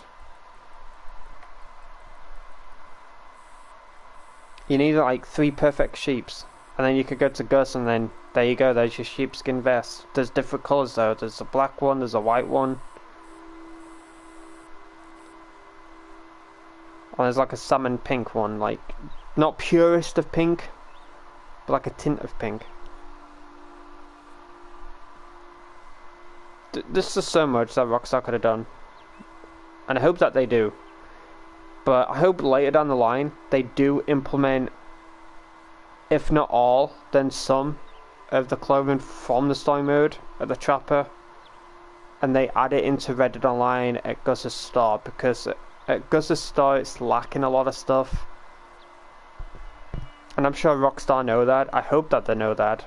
You need like 3 perfect sheeps, and then you could go to Gus, and then there you go, there's your sheepskin vest. There's different colours though, there's a black one, there's a white one. And there's like a salmon pink one, like, not purest of pink, but like a tint of pink. This is so much that Rockstar could have done, and I hope that they do. But I hope later down the line they do implement, if not all, then some of the clothing from the story mode at the Trapper, and they add it into Reddit Online at Gus's store, because at Gus's store it's lacking a lot of stuff. And I'm sure Rockstar know that. I hope that they know that.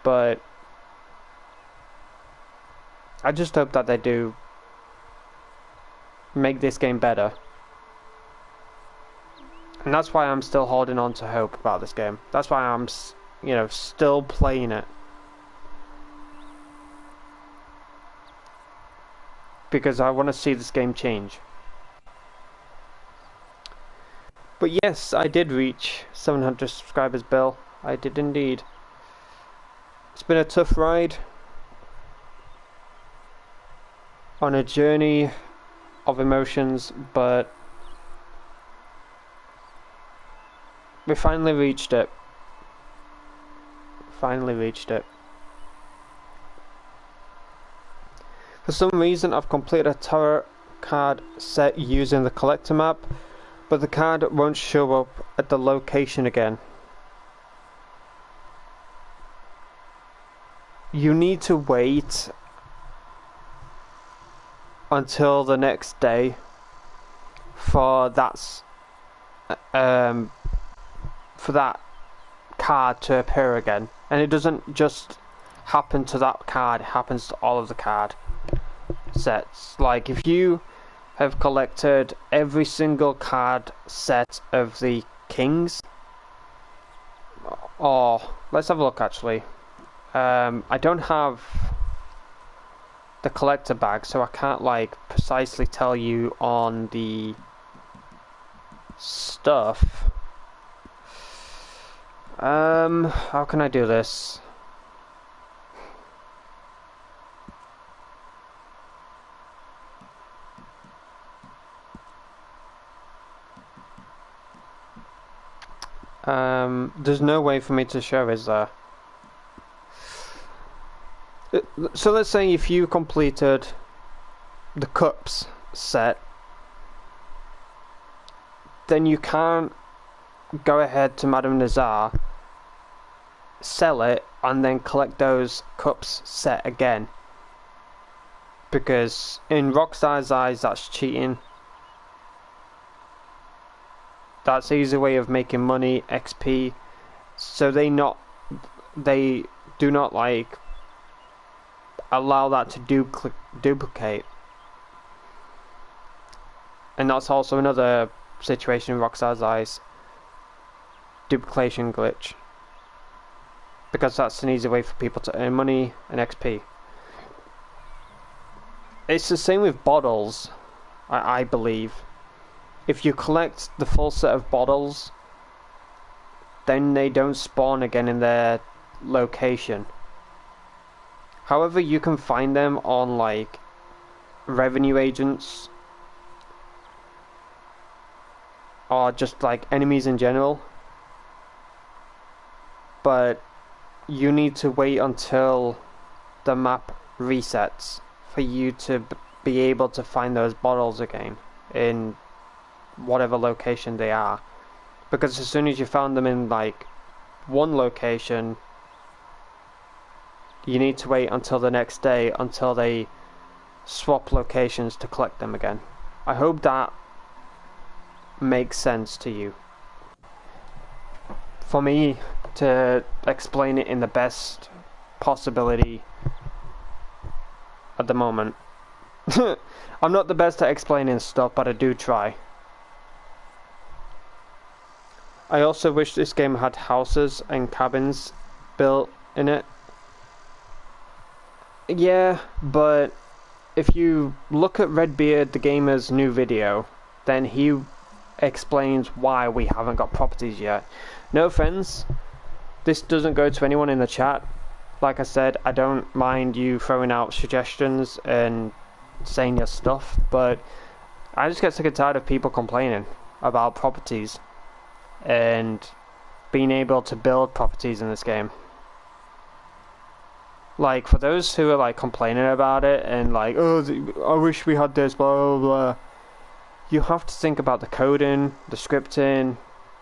But I just hope that they do make this game better. And that's why I'm still holding on to hope about this game. That's why I'm, you know, still playing it. Because I want to see this game change. But yes, I did reach 700 subscribers, Bill. I did indeed. It's been a tough ride. On a journey of emotions, but we finally reached it. Finally reached it. For some reason I've completed a tarot card set using the collector map, but the card won't show up at the location again. You need to wait until the next day for that card to appear again, and it doesn't just happen to that card, it happens to all of the card sets. Like, if you have collected every single card set of the kings, or let's have a look actually. I don't have the collector bag, so I can't like precisely tell you on the stuff. How can I do this? There's no way for me to show, is there? So let's say if you completed the cups set, then you can't go ahead to Madame Nazar, sell it, and then collect those cups set again. Because in Rockstar's eyes, that's cheating. That's an easy way of making money, XP. So they do not like allow that to duplicate. And that's also another situation in Rockstar's eyes. Duplication glitch. Because that's an easy way for people to earn money and XP. It's the same with bottles, I believe. If you collect the full set of bottles, then they don't spawn again in their location. However, you can find them on like revenue agents or just like enemies in general. But you need to wait until the map resets for you to be able to find those bottles again in whatever location they are. Because as soon as you found them in like one location, you need to wait until the next day until they swap locations to collect them again. I hope that makes sense to you. For me to explain it in the best possibility at the moment. I'm not the best at explaining stuff, but I do try. I also wish this game had houses and cabins built in it. Yeah, but if you look at Redbeard the Gamer's new video, then he explains why we haven't got properties yet. No offense, this doesn't go to anyone in the chat. Like I said, I don't mind you throwing out suggestions and saying your stuff, but I just get sick and tired of people complaining about properties and being able to build properties in this game. Like, for those who are like complaining about it and like, oh, I wish we had this, blah blah blah, you have to think about the coding, the scripting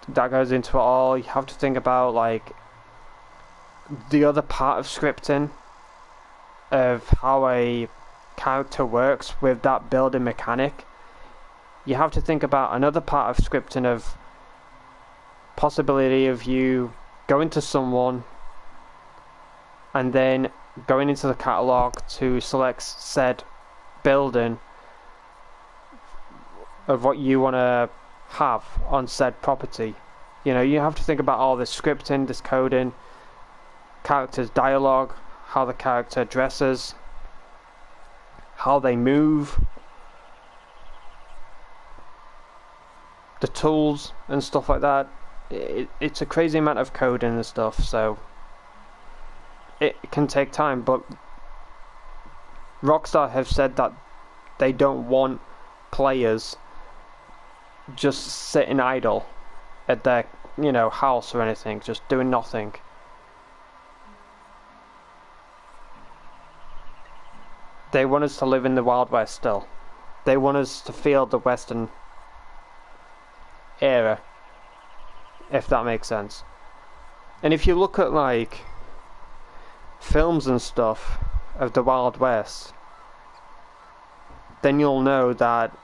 that goes into it all. You have to think about like the other part of scripting of how a character works with that building mechanic. You have to think about another part of scripting of possibility of you going to someone and then going into the catalog to select said building of what you want to have on said property. You know, you have to think about all this scripting, this coding, character's dialogue, how the character dresses, how they move, the tools and stuff like that. It's a crazy amount of coding and stuff, so it can take time. But Rockstar have said that they don't want players just sitting idle at their, you know, house or anything, just doing nothing. They want us to live in the Wild West still. They want us to feel the Western era, if that makes sense. And if you look at like films and stuff of the Wild West, then you'll know that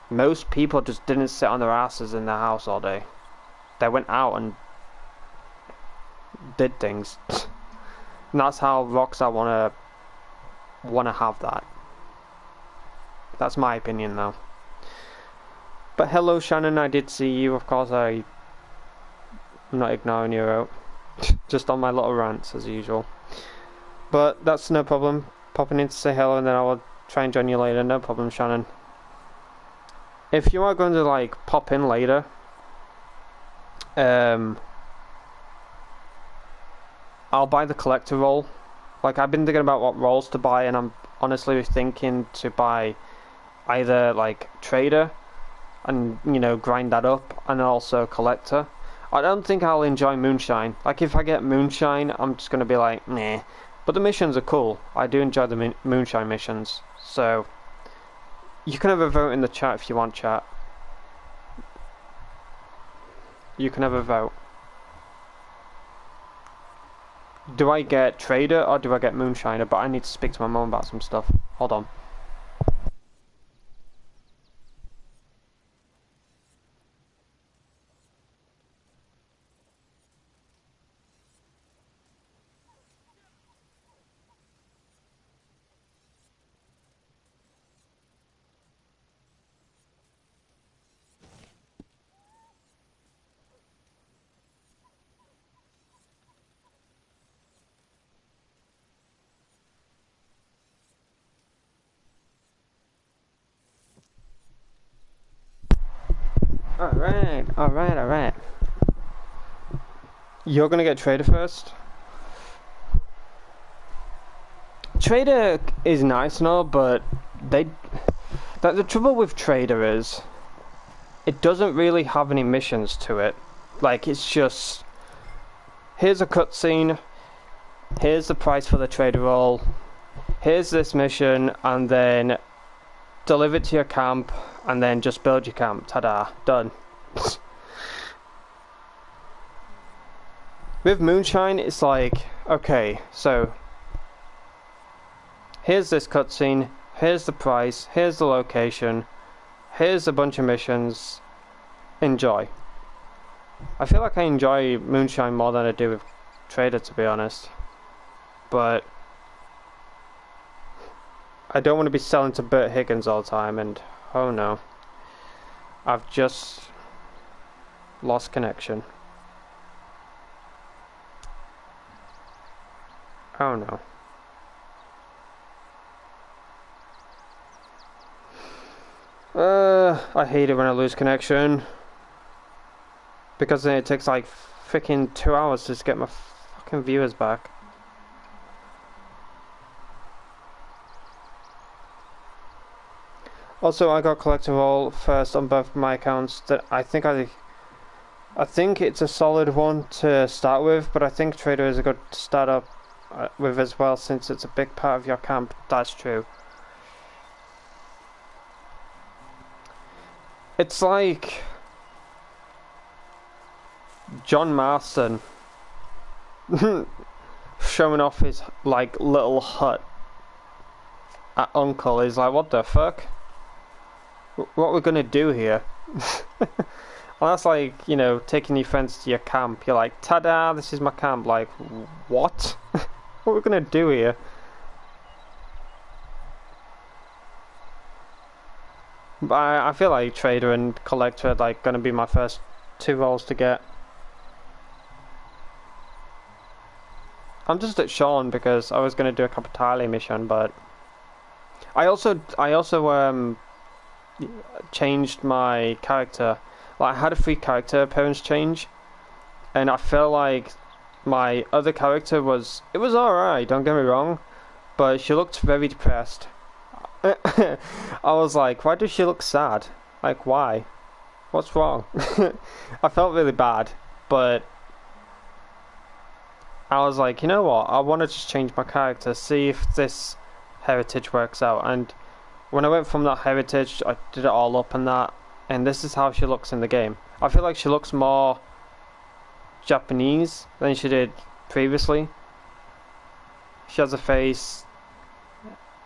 most people just didn't sit on their asses in their house all day. They went out and did things. And that's how Rockstar wanna have that. That's my opinion though. But hello Shannon, I did see you. Of course I'm not ignoring you out. Just on my little rants as usual. But that's no problem. Popping in to say hello and then I will try and join you later. No problem, Shannon. If you are going to like pop in later, I'll buy the collector roll. Like, I've been thinking about what rolls to buy, and I'm honestly thinking to buy either like trader and, you know, grind that up, and also collector. I don't think I'll enjoy moonshine. Like, if I get moonshine, I'm just gonna be like, nah. But the missions are cool. I do enjoy the moonshine missions. So, you can have a vote in the chat if you want, chat. You can have a vote. Do I get trader or do I get moonshiner? But I need to speak to my mum about some stuff. Hold on. Alright. You're gonna get trader first. Trader is nice and all, but the trouble with trader is it doesn't really have any missions to it. Like, it's just, here's a cutscene, here's the price for the trader role, here's this mission, and then deliver it to your camp, and then just build your camp. Ta-da, done. With moonshine, it's like, okay, so here's this cutscene, here's the price, here's the location, here's a bunch of missions, enjoy. I feel like I enjoy moonshine more than I do with trader, to be honest. But I don't want to be selling to Bert Higgins all the time, and oh no, I've just lost connection. Oh no. I hate it when I lose connection, because then it takes like freaking 2 hours just to get my fucking viewers back. Also, I got collective all first on both my accounts. That I think it's a solid one to start with, but I think trader is a good to start up with as well, since it's a big part of your camp. That's true. It's like John Marston showing off his like little hut at Uncle. He's like, what the fuck? What we're gonna do here? Well, that's like, you know, taking your friends to your camp. You're like, ta-da, this is my camp. Like, what? What are we gonna do here? But I feel like trader and collector are like gonna be my first two roles to get. I'm just at Sean because I was gonna do a Capitale mission, but I also changed my character. Like, I had a free character appearance change, and I felt like my other character was alright, don't get me wrong, but she looked very depressed. I was like, why does she look sad? Like, why? What's wrong? I felt really bad, but I was like, you know what, I want to just change my character, see if this heritage works out. And when I went from that heritage, I did it all up and that, and this is how she looks in the game. I feel like she looks more Japanese than she did previously. She has a face,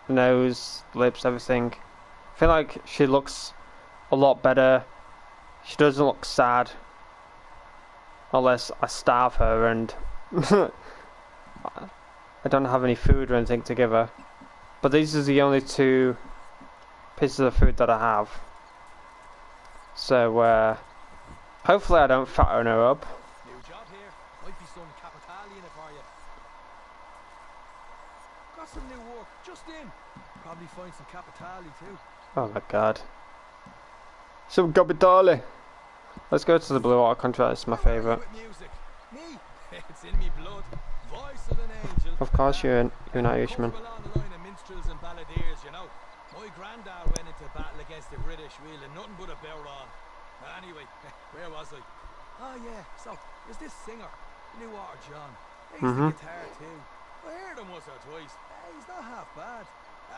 nose, lips, everything. I feel like she looks a lot better. She doesn't look sad, unless I starve her and I don't have any food or anything to give her. But these are the only two pieces of food that I have. So hopefully I don't fatten her up. New job here. Might be some Capitale in it for you. Got some new work just in. Probably find some Capitale too. Oh my god. Some Capitale. Let's go to the Blue Water contract. It's my favourite. Music. Me? It's in me blood. Voice of an angel. Of course you're an Irishman. Along the line of minstrels and balladeers, you know. My granddad went into battle against the British, wielding nothing but a barrel on. Anyway, where was I? Oh yeah, so there's this singer, New Water John. He plays Mm-hmm. the guitar too. I heard him once or twice. He's not half bad.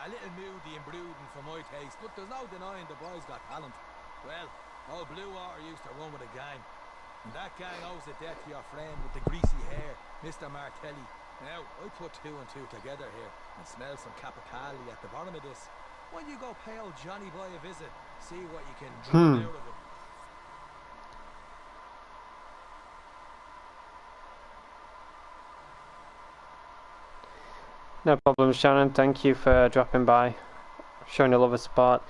A little moody and brooding for my taste, but there's no denying the boy's got talent. Well, old Blue Water used to run with a gang. And that gang owes a debt to your friend with the greasy hair, Mr. Martelli. Now, I put two and two together here and smell some Capitali at the bottom of this. Why don't you go pay old Johnny Boy a visit, see what you can drum out of him. No problem, Shannon. Thank you for dropping by, showing your love and support.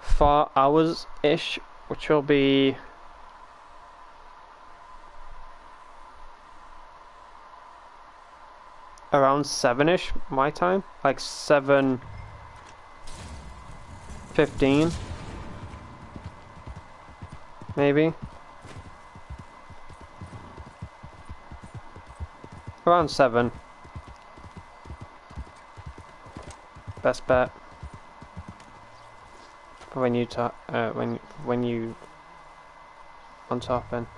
4 hours-ish, which will be around 7-ish my time, like 7:15, maybe. Around 7. Best bet. When you when you on top in.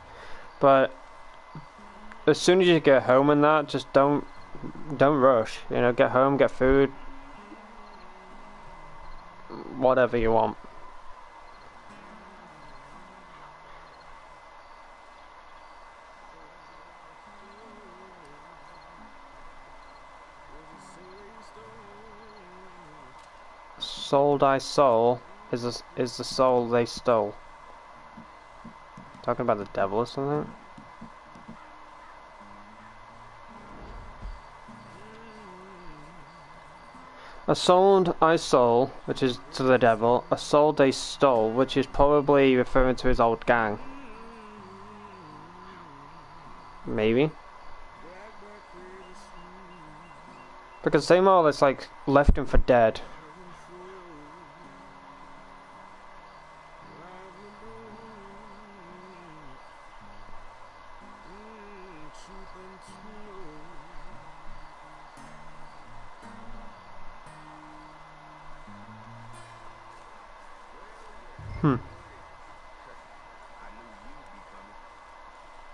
But as soon as you get home and that, just don't rush. You know, get home, get food, whatever you want. Soul thy soul is the soul they stole. Talking about the devil or something? A soul I soul, which is to the devil. A soul they stole, which is probably referring to his old gang. Maybe. Because they more or less like left him for dead.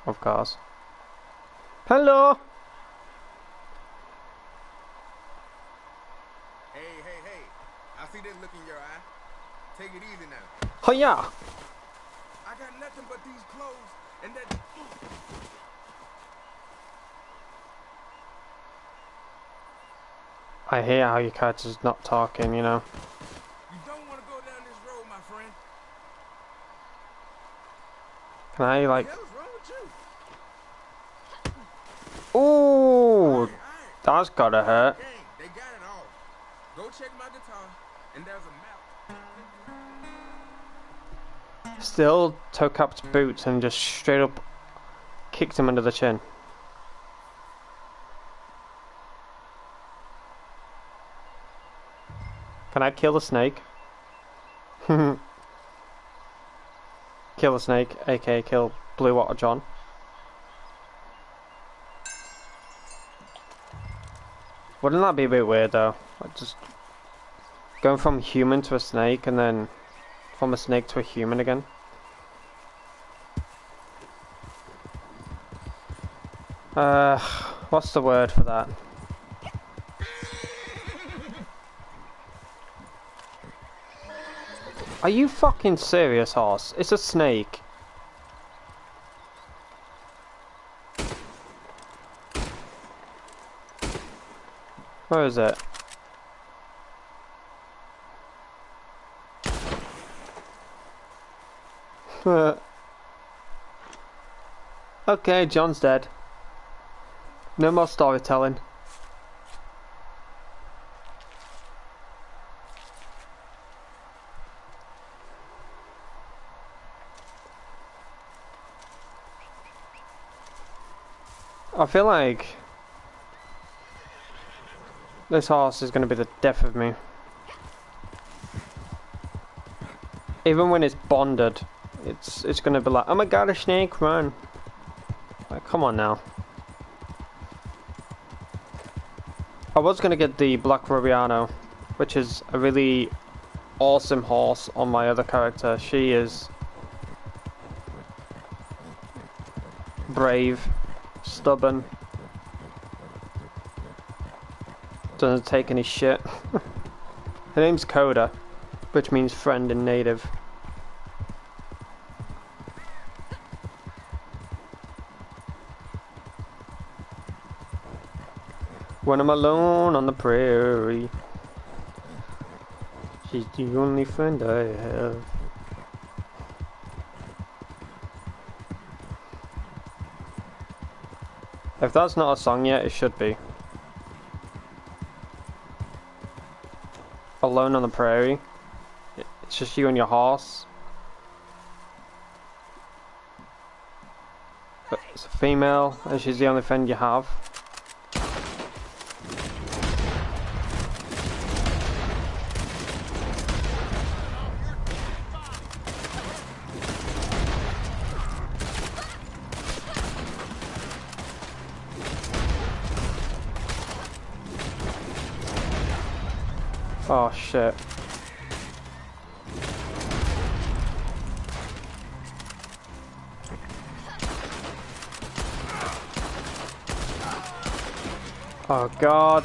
Of course. Hello! Hey, I see that look in your eye. Take it easy now. Hiya! I got nothing but these clothes and that... I hear how your character's not talking, you know. You don't want to go down this road, my friend. Can I like... What the hell is wrong with you? Ooh! All right. That's gotta hurt. Gang, they got it all. Go check my guitar, and there's a map. Still took up to boots and just straight up kicked him under the chin. Can I kill the snake? Kill the snake, aka kill Blue Water John. Wouldn't that be a bit weird though? Like just going from human to a snake and then from a snake to a human again. What's the word for that? Are you fucking serious, horse? It's a snake. Where is it? Okay, John's dead. No more storytelling. I feel like this horse is going to be the death of me. Even when it's bonded, it's going to be like, oh my god, a snake, run. Like, come on now. I was going to get the Black Rubiano, which is a really awesome horse on my other character. She is brave, stubborn, doesn't take any shit. Her name's Coda, which means friend in native. When I'm alone on the prairie, she's the only friend I have. If that's not a song yet, it should be. Alone on the prairie. It's just you and your horse. It's a female, and she's the only friend you have. Oh shit. Oh god.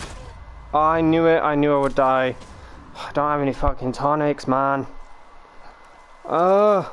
Oh, I knew it. I knew I would die. I don't have any fucking tonics, man. Ugh.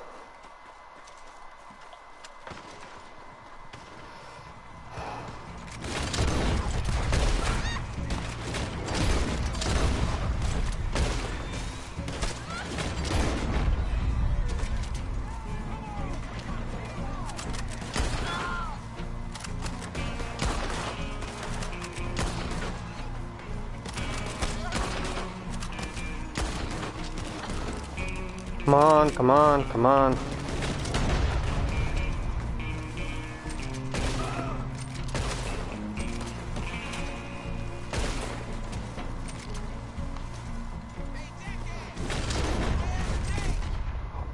Come on, come on, come on.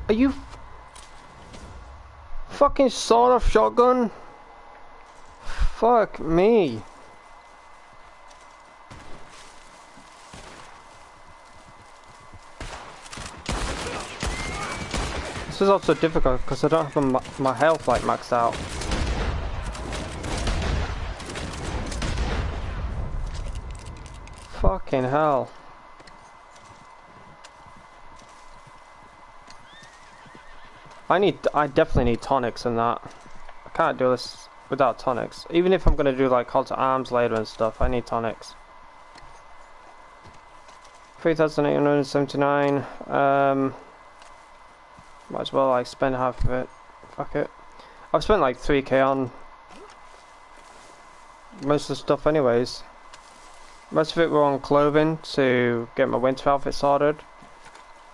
Are you fucking sawed-off shotgun? Fuck me. This is also difficult because I don't have my health like maxed out. Fucking hell. I definitely need tonics in that. I can't do this without tonics. Even if I'm gonna do like call to arms later and stuff, I need tonics. 3,879. Might as well like spend half of it. Fuck it. I've spent like 3k on most of the stuff anyways. Most of it were on clothing to get my winter outfit sorted.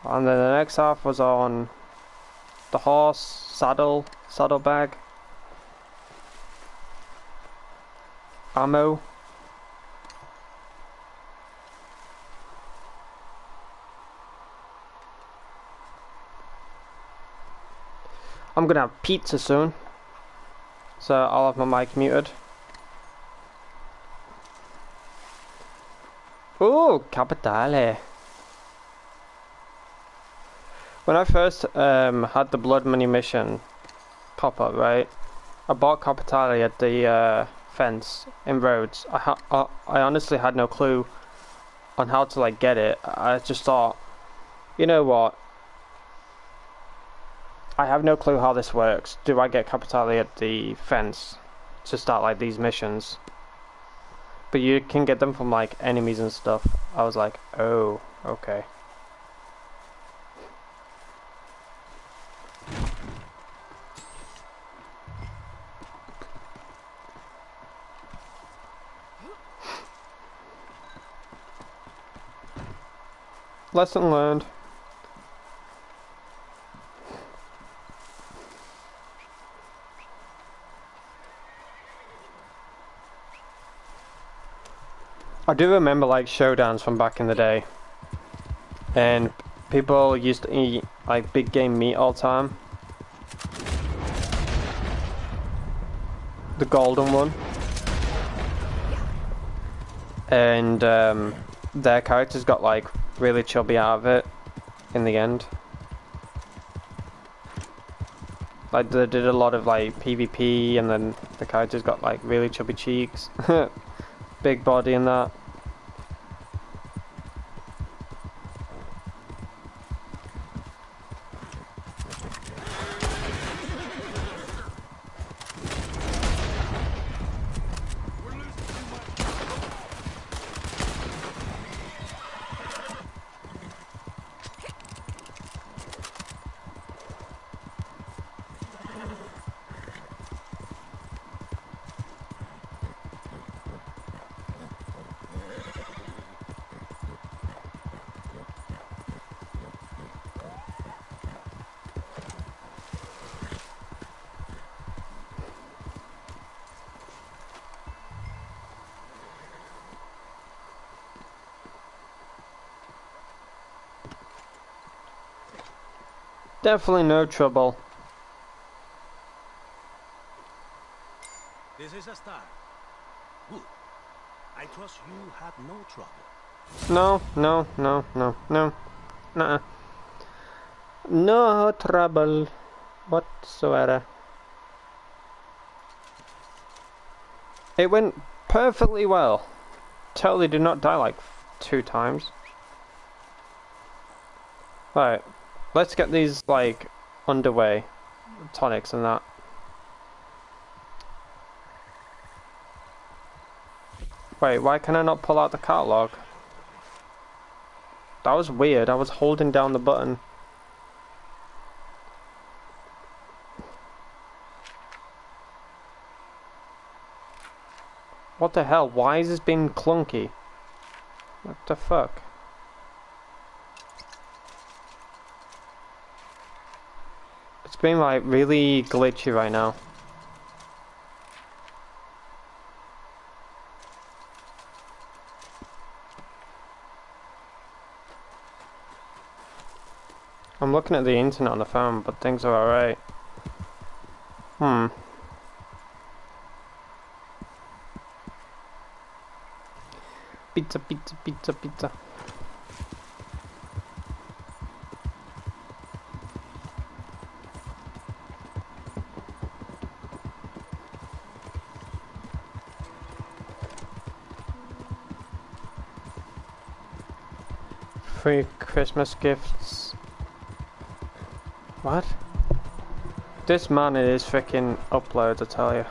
And then the next half was on the horse, saddle bag, ammo. I'm gonna have pizza soon, so I'll have my mic muted. Oh, Capitale. When I first had the Blood Money mission pop up, right, I bought Capitale at the fence in Rhodes. I honestly had no clue on how to like get it. I just thought, you know what? I have no clue how this works. Do I get Capitale at the fence to start like these missions? But you can get them from like enemies and stuff. I was like, oh, okay. Lesson learned. I do remember like showdowns from back in the day, and people used to eat like big game meat all the time. The golden one. And their characters got like really chubby out of it in the end. Like they did a lot of like PvP, and then the characters got like really chubby cheeks, big body and that. Definitely no trouble. This is a start. Good. I trust you had no trouble. No, no, no, no, no. Nuh-uh. No trouble whatsoever. It went perfectly well. Totally did not die like 2 times. Right. Let's get these, like, underway. Tonics and that. Wait, why can I not pull out the catalog? That was weird. I was holding down the button. What the hell? Why is this being clunky? What the fuck? It's been like really glitchy right now. I'm looking at the internet on the phone, but things are alright. Pizza, pizza, pizza, pizza. Free Christmas gifts. What? This man is freaking uploads, I tell you.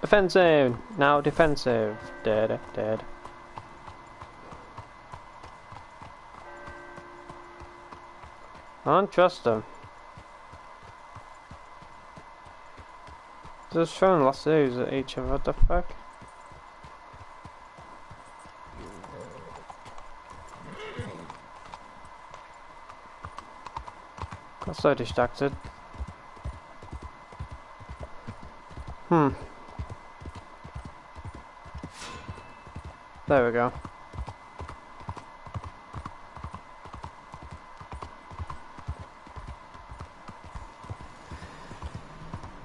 Offensive! Now defensive. I don't trust them. Just throwing lassos at each other, what the fuck? Got so distracted. There we go.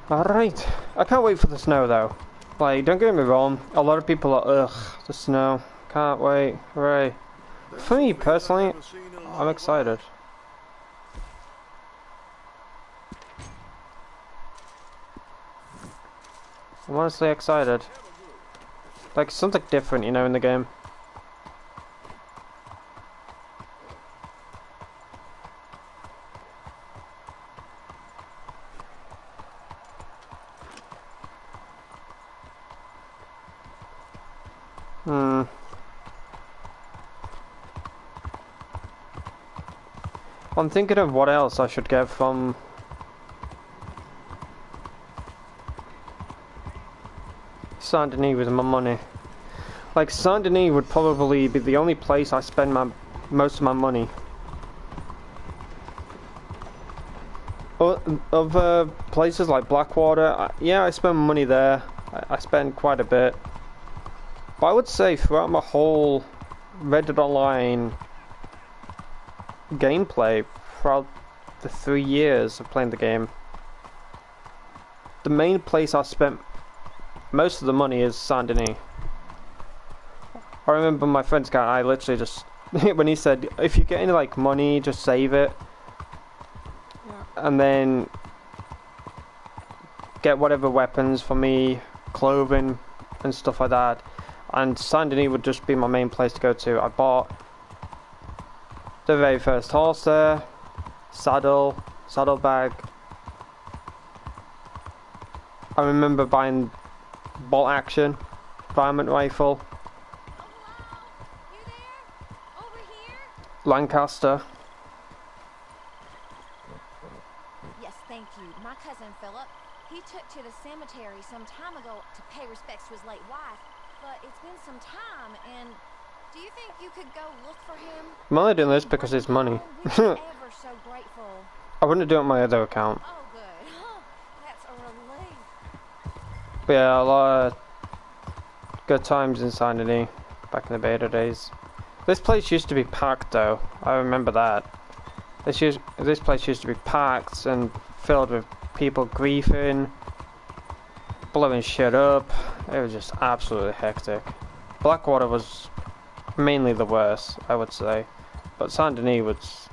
Alright. I can't wait for the snow though. Like, don't get me wrong, a lot of people are ugh, the snow. Can't wait. Hooray. For me personally, I'm excited. I'm honestly excited. Like something different, you know, in the game. I'm thinking of what else I should get from Saint Denis with my money. Like, Saint Denis would probably be the only place I spend most of my money. Other places like Blackwater, yeah, I spend money there. I spend quite a bit. But I would say throughout my whole Red Dead Online gameplay, throughout the 3 years of playing the game, the main place I spent most of the money is Saint Denis. I remember my friend's guy, I literally just, when he said, if you get any like money, just save it. And then get whatever weapons for me, clothing and stuff like that. And Saint Denis would just be my main place to go to. I bought the very first horse there, saddlebag. I remember buying bolt action, varmint rifle, Lancaster. Yes, thank you. My cousin Philip, he took to the cemetery some time ago to pay respects to his late wife, but it's been some time, and do you think you could go look for him? I'm only doing this because it's money. We're ever so grateful. I wouldn't do it on my other account. Oh, good. That's a relief. But yeah, a lot of good times in Saint Denis back in the beta days. This place used to be packed though, I remember that. This place used to be packed and filled with people griefing, blowing shit up. It was just absolutely hectic. Blackwater was mainly the worst, I would say. But Saint Denis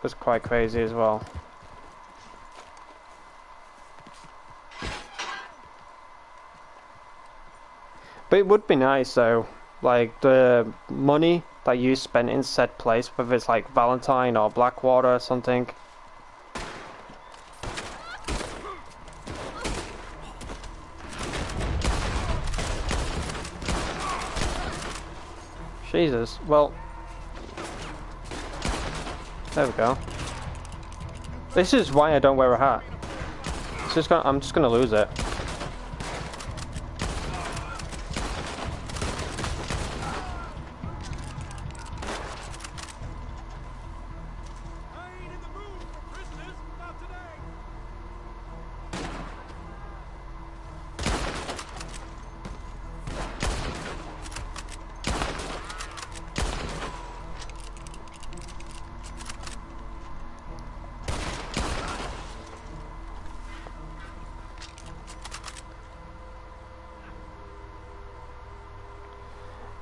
was quite crazy as well. But it would be nice though, like the money that you spent in said place, whether it's like Valentine or Blackwater or something. Jesus, well, there we go. This is why I don't wear a hat. I'm just gonna lose it.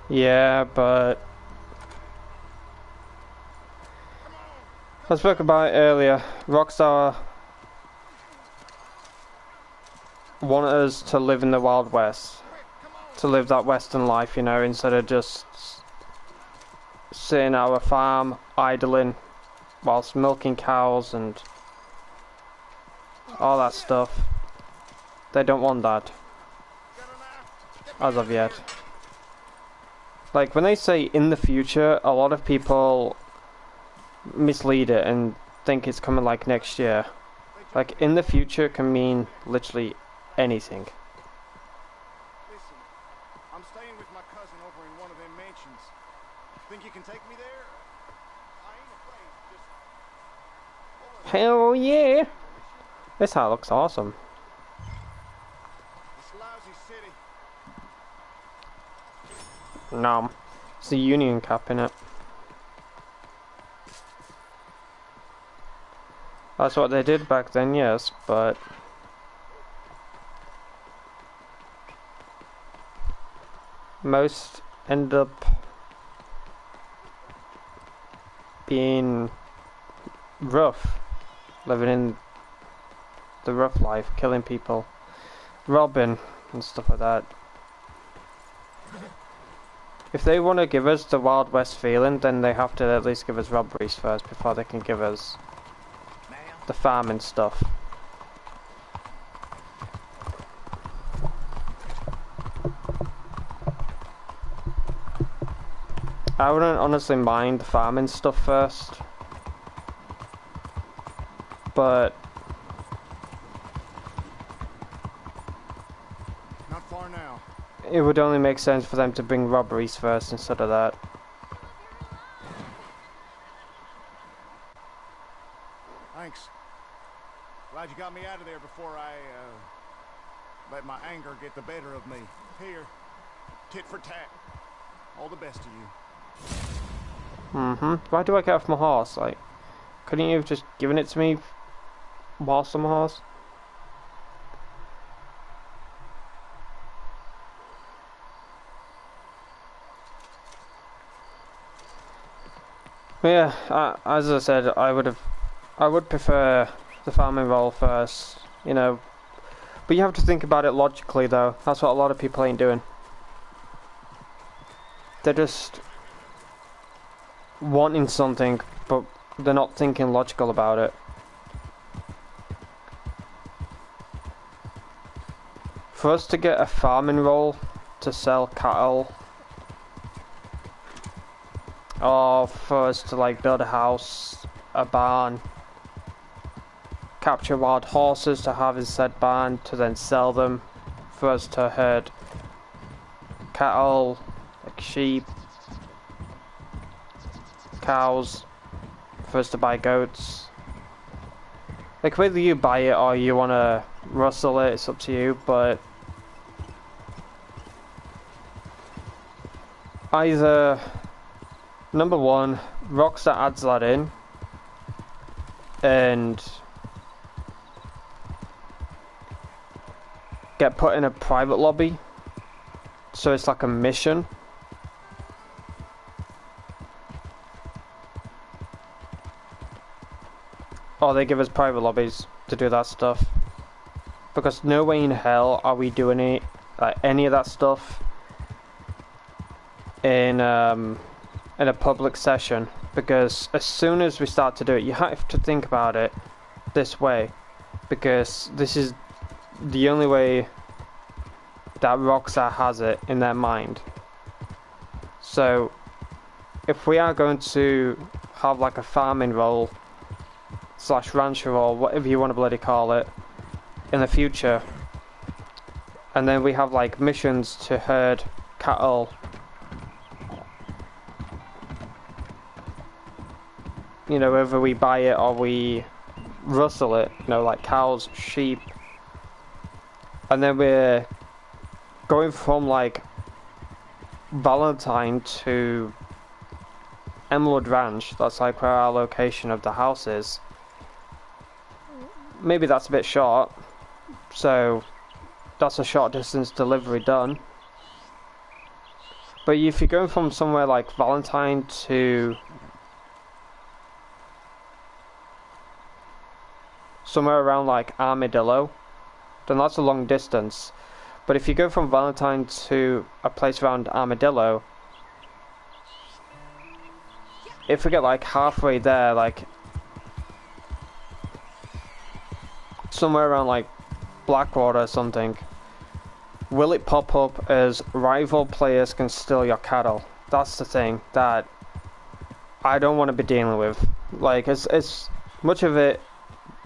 Yeah, but I spoke about it earlier. Rockstar wanted us to live in the Wild West, to live that Western life, you know, instead of just sitting at our farm idling whilst milking cows and all that stuff. They don't want that as of yet. Like, when they say in the future, a lot of people mislead it and think it's coming like next year. Like, in the future can mean literally anything. Listen, I'm staying with my cousin over in one of them mansions. Think you can take me there? I ain't afraid, just... Hell yeah! This house looks awesome. This lousy city. No, it's the Union Cap in it. That's what they did back then, yes, but most end up being rough, living in the rough life, killing people, robbing and stuff like that. If they want to give us the Wild West feeling, then they have to at least give us robberies first before they can give us the farming stuff. I wouldn't honestly mind the farming stuff first, but Not far now. it would only make sense for them to bring robberies first instead of that. Thanks. Glad you got me out of there before I, let my anger get the better of me. Here, tit for tat. All the best to you. Why do I get off my horse? Like, couldn't you have just given it to me whilst on my horse? Yeah, as I said, I would prefer the farming role first, you know. But you have to think about it logically, though. That's what a lot of people ain't doing. They're just wanting something, but they're not thinking logical about it. For us to get a farming role to sell cattle, or for us to like build a house, a barn, capture wild horses to have in said barn to then sell them, for us to herd cattle, like sheep, cows, for us to buy goats. Like whether you buy it or you want to rustle it, it's up to you, but either number one, Rockstar adds that in and get put in a private lobby, so it's like a mission. Or they give us private lobbies to do that stuff. Because no way in hell are we doing it, like any of that stuff in a public session. Because as soon as we start to do it, you have to think about it this way. Because this is the only way that Rockstar has it in their mind. So if we are going to have like a farming role / rancher or whatever you want to bloody call it in the future, and then we have like missions to herd cattle, you know, whether we buy it or we rustle it, you know, like cows, sheep, and then we're going from like Valentine to Emerald Ranch. That's like where our location of the house is. Maybe that's a bit short, so that's a short distance delivery done. But if you're going from somewhere like Valentine to somewhere around like Armadillo, then that's a long distance. But if you go from Valentine to a place around Armadillo, if we get like halfway there, like somewhere around like Blackwater or something, will it pop up as rival players can steal your cattle? That's the thing that I don't want to be dealing with. Like as much of it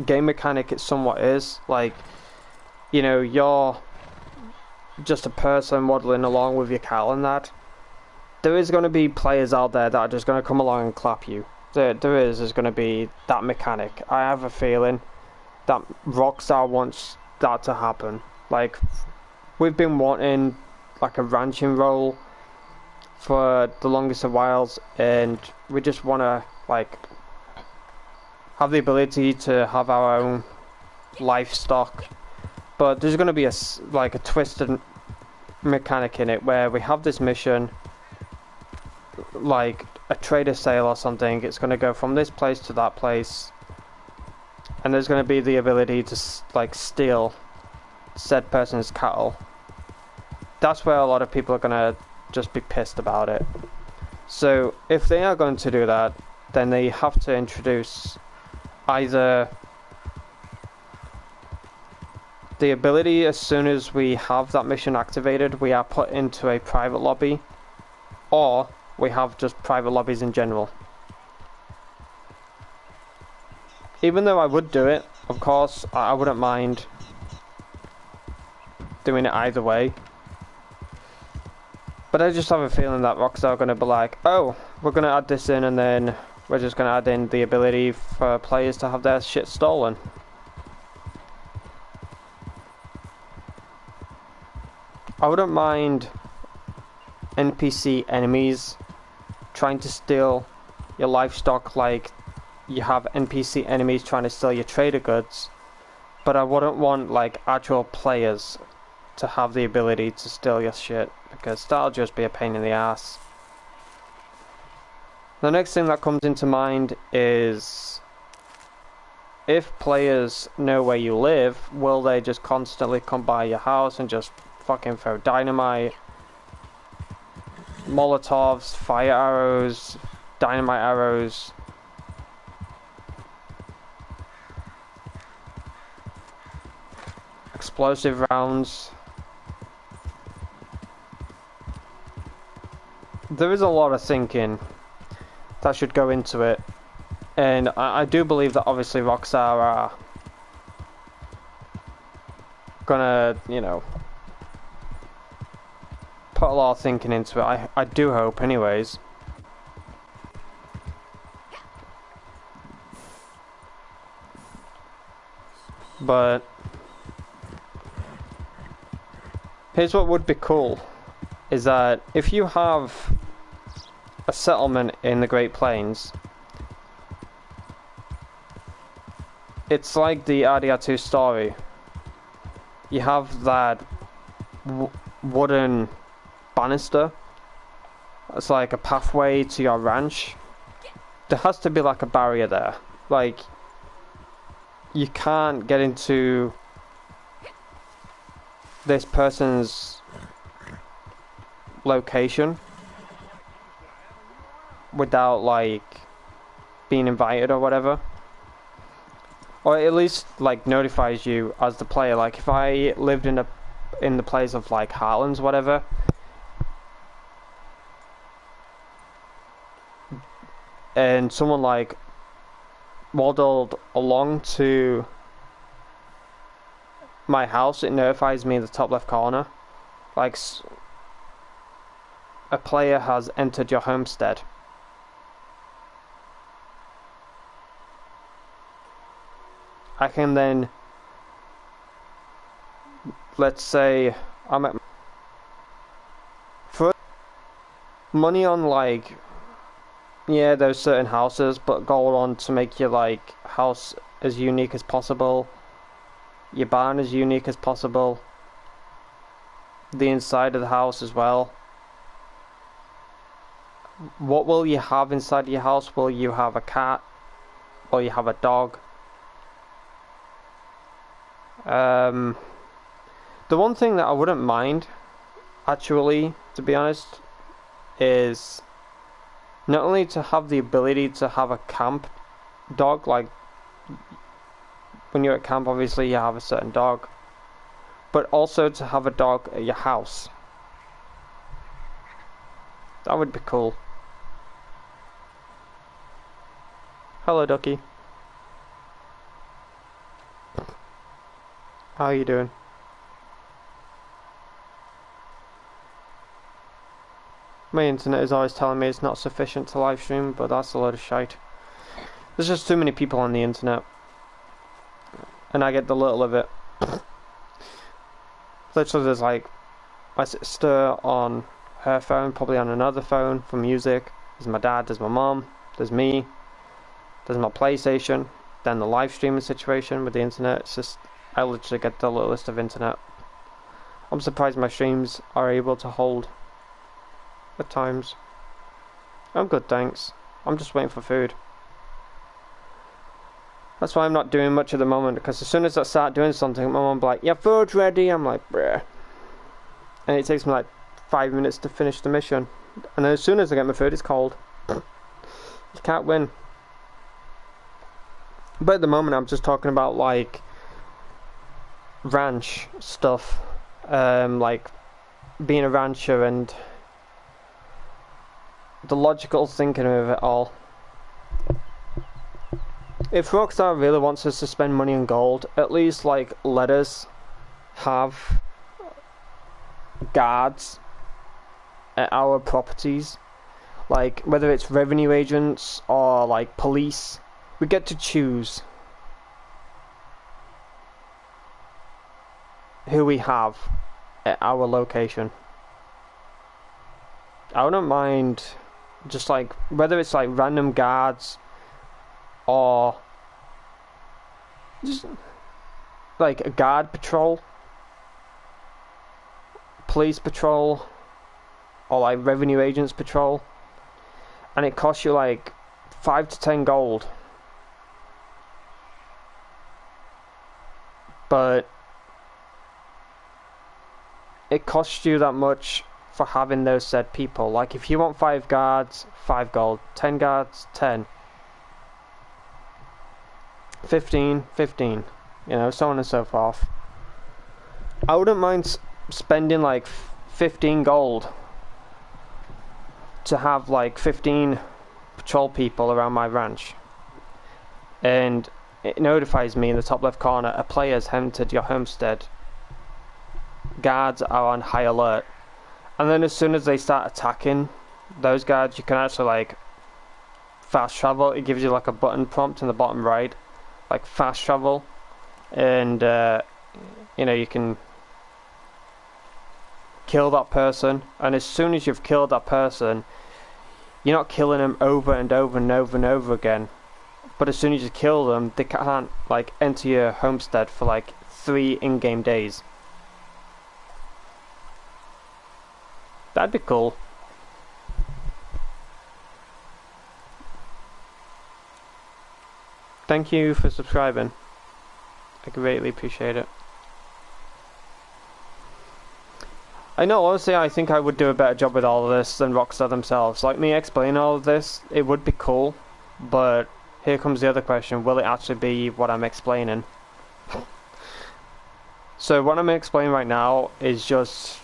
game mechanic it somewhat is, like, you know, you're just a person waddling along with your cattle and that. There is going to be players out there that are just going to come along and clap you. There's going to be that mechanic. I have a feeling that Rockstar wants that to happen. Like, we've been wanting like a ranching role for the longest of whiles, and we just want to like have the ability to have our own livestock. But there's going to be a twisted mechanic in it where we have this mission, like a trader sale or something. It's going to go from this place to that place, and there's going to be the ability to like steal said person's cattle. That's where a lot of people are going to just be pissed about it. So if they are going to do that, then they have to introduce either the ability, as soon as we have that mission activated, we are put into a private lobby, or we have just private lobbies in general. Even though I would do it, of course, I wouldn't mind doing it either way. But I just have a feeling that Rockstar are going to be like, oh, we're going to add this in, and then we're just going to add in the ability for players to have their shit stolen. I wouldn't mind NPC enemies trying to steal your livestock, like you have NPC enemies trying to steal your trader goods, but I wouldn't want like actual players to have the ability to steal your shit, because that'll just be a pain in the ass. The next thing that comes into mind is, if players know where you live, will they just constantly come by your house and just fucking throw dynamite, Molotovs, fire arrows, dynamite arrows, explosive rounds? There is a lot of thinking that should go into it, and I do believe that obviously Rockstar are gonna, you know, put a lot of thinking into it. I do hope, anyways. But here's what would be cool, is that if you have a settlement in the Great Plains, it's like the RDR2 story. You have that wooden banister. It's like a pathway to your ranch. There has to be like a barrier there. Like, you can't get into this person's location without like being invited or whatever, or at least like notifies you as the player. Like if I lived in the place of like Heartlands, whatever, and someone like waddled along to my house, it notifies me in the top left corner, like a player has entered your homestead. I can then, let's say I'm at for money on like, yeah, there's certain houses, but go on to make your like house as unique as possible, your barn as unique as possible, the inside of the house as well. What will you have inside your house? Will you have a cat, or you have a dog? The one thing that I wouldn't mind, actually, to be honest, is not only to have the ability to have a camp dog, like when you're at camp obviously you have a certain dog, but also to have a dog at your house. That would be cool. Hello, ducky. How are you doing? My internet is always telling me it's not sufficient to live stream, but that's a load of shite. There's just too many people on the internet, and I get the little of it. Literally, there's like my sister on her phone, probably on another phone for music. There's my dad, there's my mom, there's me, there's my PlayStation, then the live streaming situation with the internet. It's just, I literally get the little list of internet. I'm surprised my streams are able to hold at times. I'm good, thanks. I'm just waiting for food. That's why I'm not doing much at the moment, because as soon as I start doing something, my mum will be like, "Yeah, food's ready." I'm like, "Bruh." And it takes me like 5 minutes to finish the mission. And then as soon as I get my food, it's cold. You can't win. But at the moment, I'm just talking about like ranch stuff, like being a rancher and the logical thinking of it all. If Rockstar really wants us to spend money on gold, at least like let us have guards at our properties, like whether it's revenue agents or like police. We get to choose who we have at our location. I wouldn't mind just like whether it's like random guards or just like a guard patrol, police patrol, or like revenue agents patrol. and it costs you like 5 to 10 gold. But it costs you that much for having those said people. Like if you want 5 guards, 5 gold, 10 guards, 10, 15, 15, you know, so on and so forth. I wouldn't mind spending like 15 gold to have like 15 patrol people around my ranch, and it notifies me in the top left corner, a player has entered your homestead. Guards are on high alert. And then as soon as they start attacking those guards, you can actually like fast travel. It gives you like a button prompt in the bottom right, like fast travel, and you know, you can kill that person. And as soon as you've killed that person, you're not killing them over and over and over and over again. But as soon as you kill them, they can't like enter your homestead for like 3 in-game days. That'd be cool. Thank you for subscribing. I greatly appreciate it. I know, honestly, I think I would do a better job with all of this than Rockstar themselves. Like me explaining all of this, it would be cool, but here comes the other question, will it actually be what I'm explaining? So what I'm explaining right now is just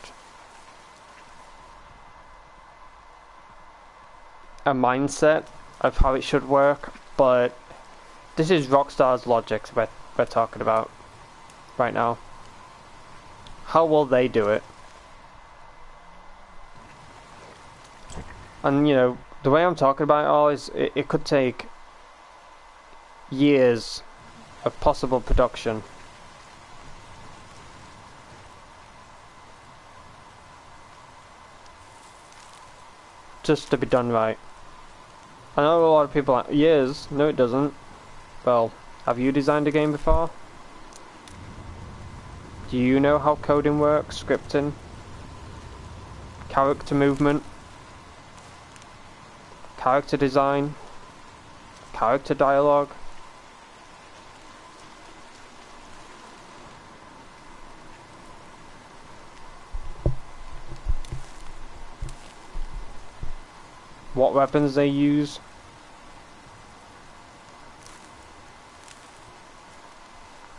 a mindset of how it should work, but this is Rockstar's logic we're talking about right now. How will they do it? And you know, the way I'm talking about it all is it could take years of possible production. Just to be done right. I know a lot of people are like, years? No it doesn't. Well, have you designed a game before? Do you know how coding works, scripting, character movement, character design, character dialogue? What weapons they use?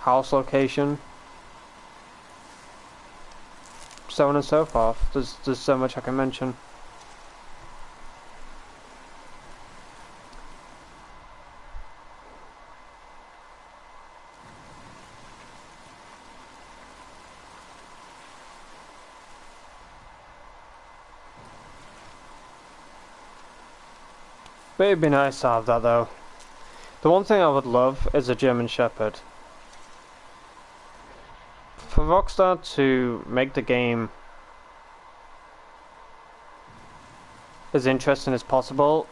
House location? So on and so forth. There's so much I can mention. But it'd be nice to have that though. The one thing I would love is a German Shepherd. For Rockstar to make the game as interesting as possible,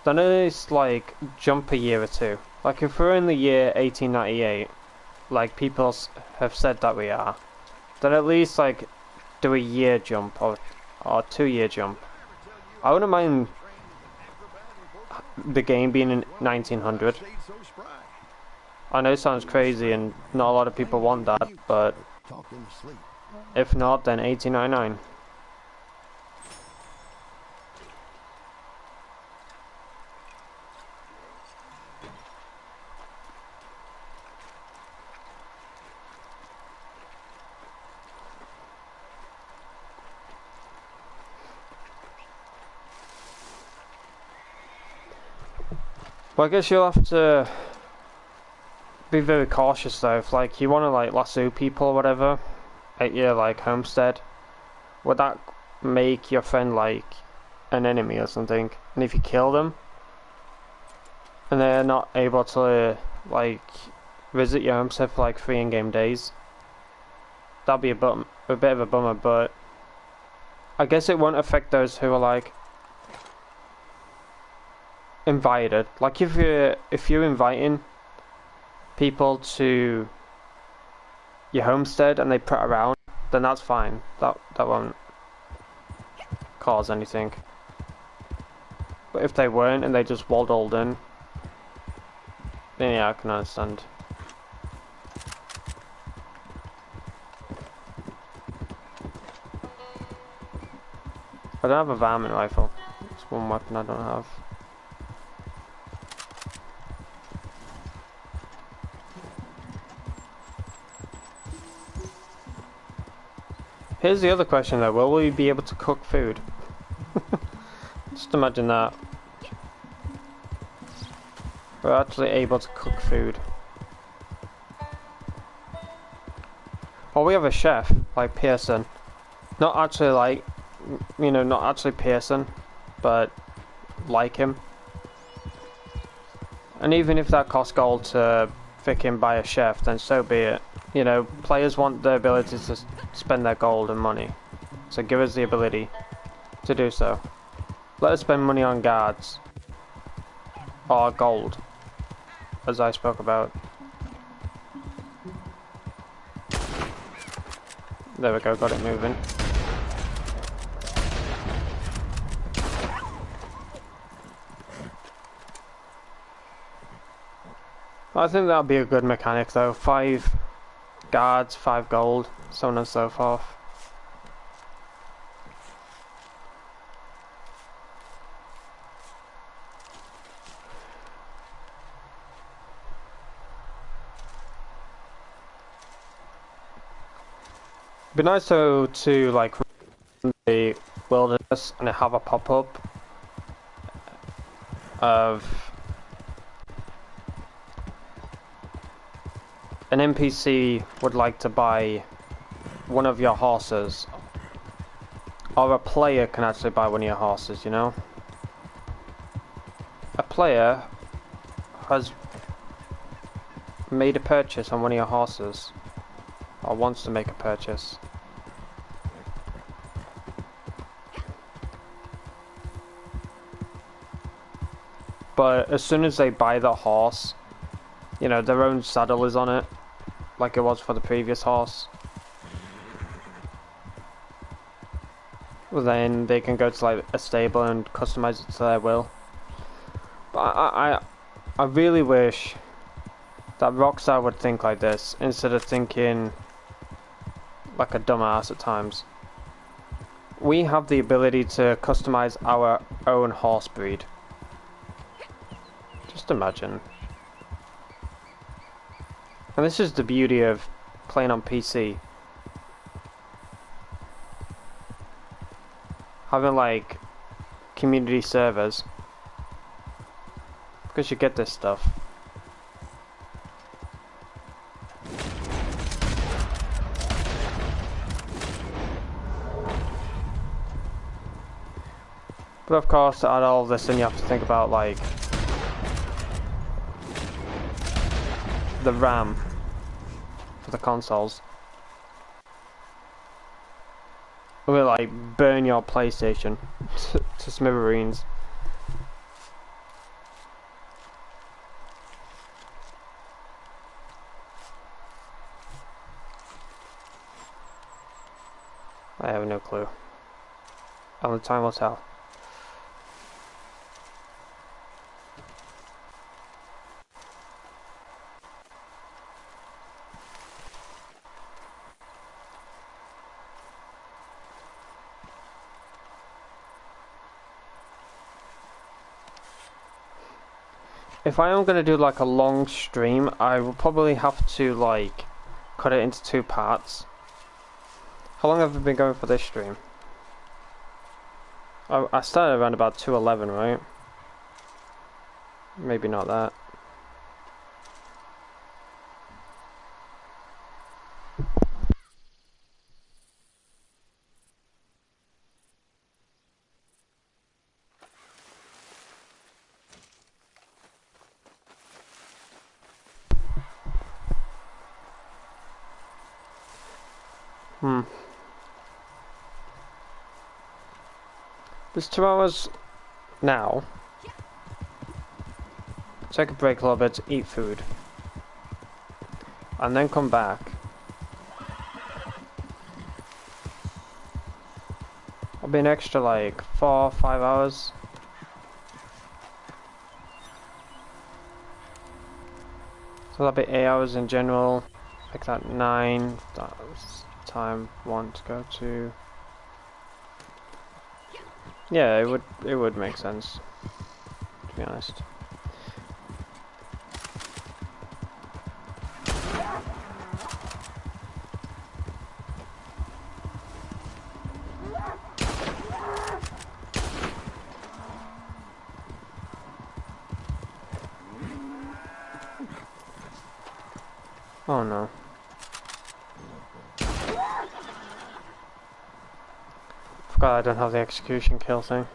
then at least like jump a year or two. Like if we're in the year 1898, like people have said that we are, then at least like do a year jump or 2 year jump. I wouldn't mind the game being in 1900. I know it sounds crazy and not a lot of people want that, but if not, then 1899. Well, I guess you'll have to be very cautious though. If like you want to like lasso people or whatever at your like homestead, would that make your friend like an enemy or something? And if you kill them and they're not able to like visit your homestead for like 3 in-game days, that'd be a bit of a bummer. But I guess it won't affect those who are like invited. Like if you're inviting people to your homestead and they put around, then that's fine. That won't cause anything. But if they weren't and they just waddled in, then yeah, I can understand. I don't have a varmint rifle. It's one weapon I don't have. Here's the other question though, will we be able to cook food? Just imagine that. We're actually able to cook food. Well, we have a chef, like Pearson. Not actually like, you know, not actually Pearson, but like him. And even if that costs gold to frickin' buy a chef, then so be it. You know, players want the ability to spend their gold and money. So give us the ability to do so. Let us spend money on guards. Or gold. As I spoke about. There we go, got it moving. I think that'll be a good mechanic though. 5 guards, 5 gold, so on and so forth. It'd be nice though to like run the wilderness and have a pop-up of an NPC would like to buy one of your horses, or a player can actually buy one of your horses, you know? A player has made a purchase on one of your horses, or wants to make a purchase. But as soon as they buy the horse, you know, their own saddle is on it, like it was for the previous horse. Well, then they can go to like a stable and customize it to their will. But I really wish that Rockstar would think like this instead of thinking like a dumbass at times. We have the ability to customize our own horse breed. Just imagine. And this is the beauty of playing on PC. Having like community servers. Because you get this stuff. But of course, to add all this in, you have to think about like the RAM for the consoles. It will like burn your PlayStation to smithereens. I have no clue. Only time will tell. If I am going to do like a long stream, I will probably have to like cut it into 2 parts. How long have I been going for this stream? I started around about 2:11, right? Maybe not that. There's 2 hours now. Take a break a little bit to eat food. And then come back. I'll be an extra like 4 or 5 hours. So that'll be 8 hours in general. Make that 9. That's time 1 to go to. Yeah, it would make sense, to be honest. Oh no. Forgot I don't have the execution kill thing.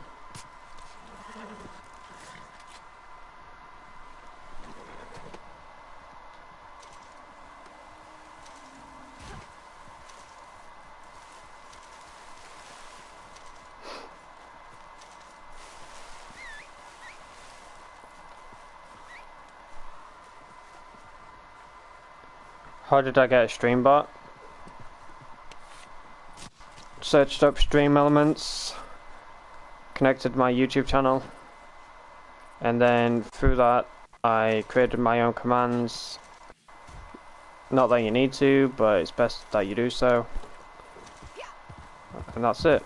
How did I get a stream bot? Searched up stream elements, connected my YouTube channel, and then through that I created my own commands. Not that you need to, but it's best that you do so. And that's it.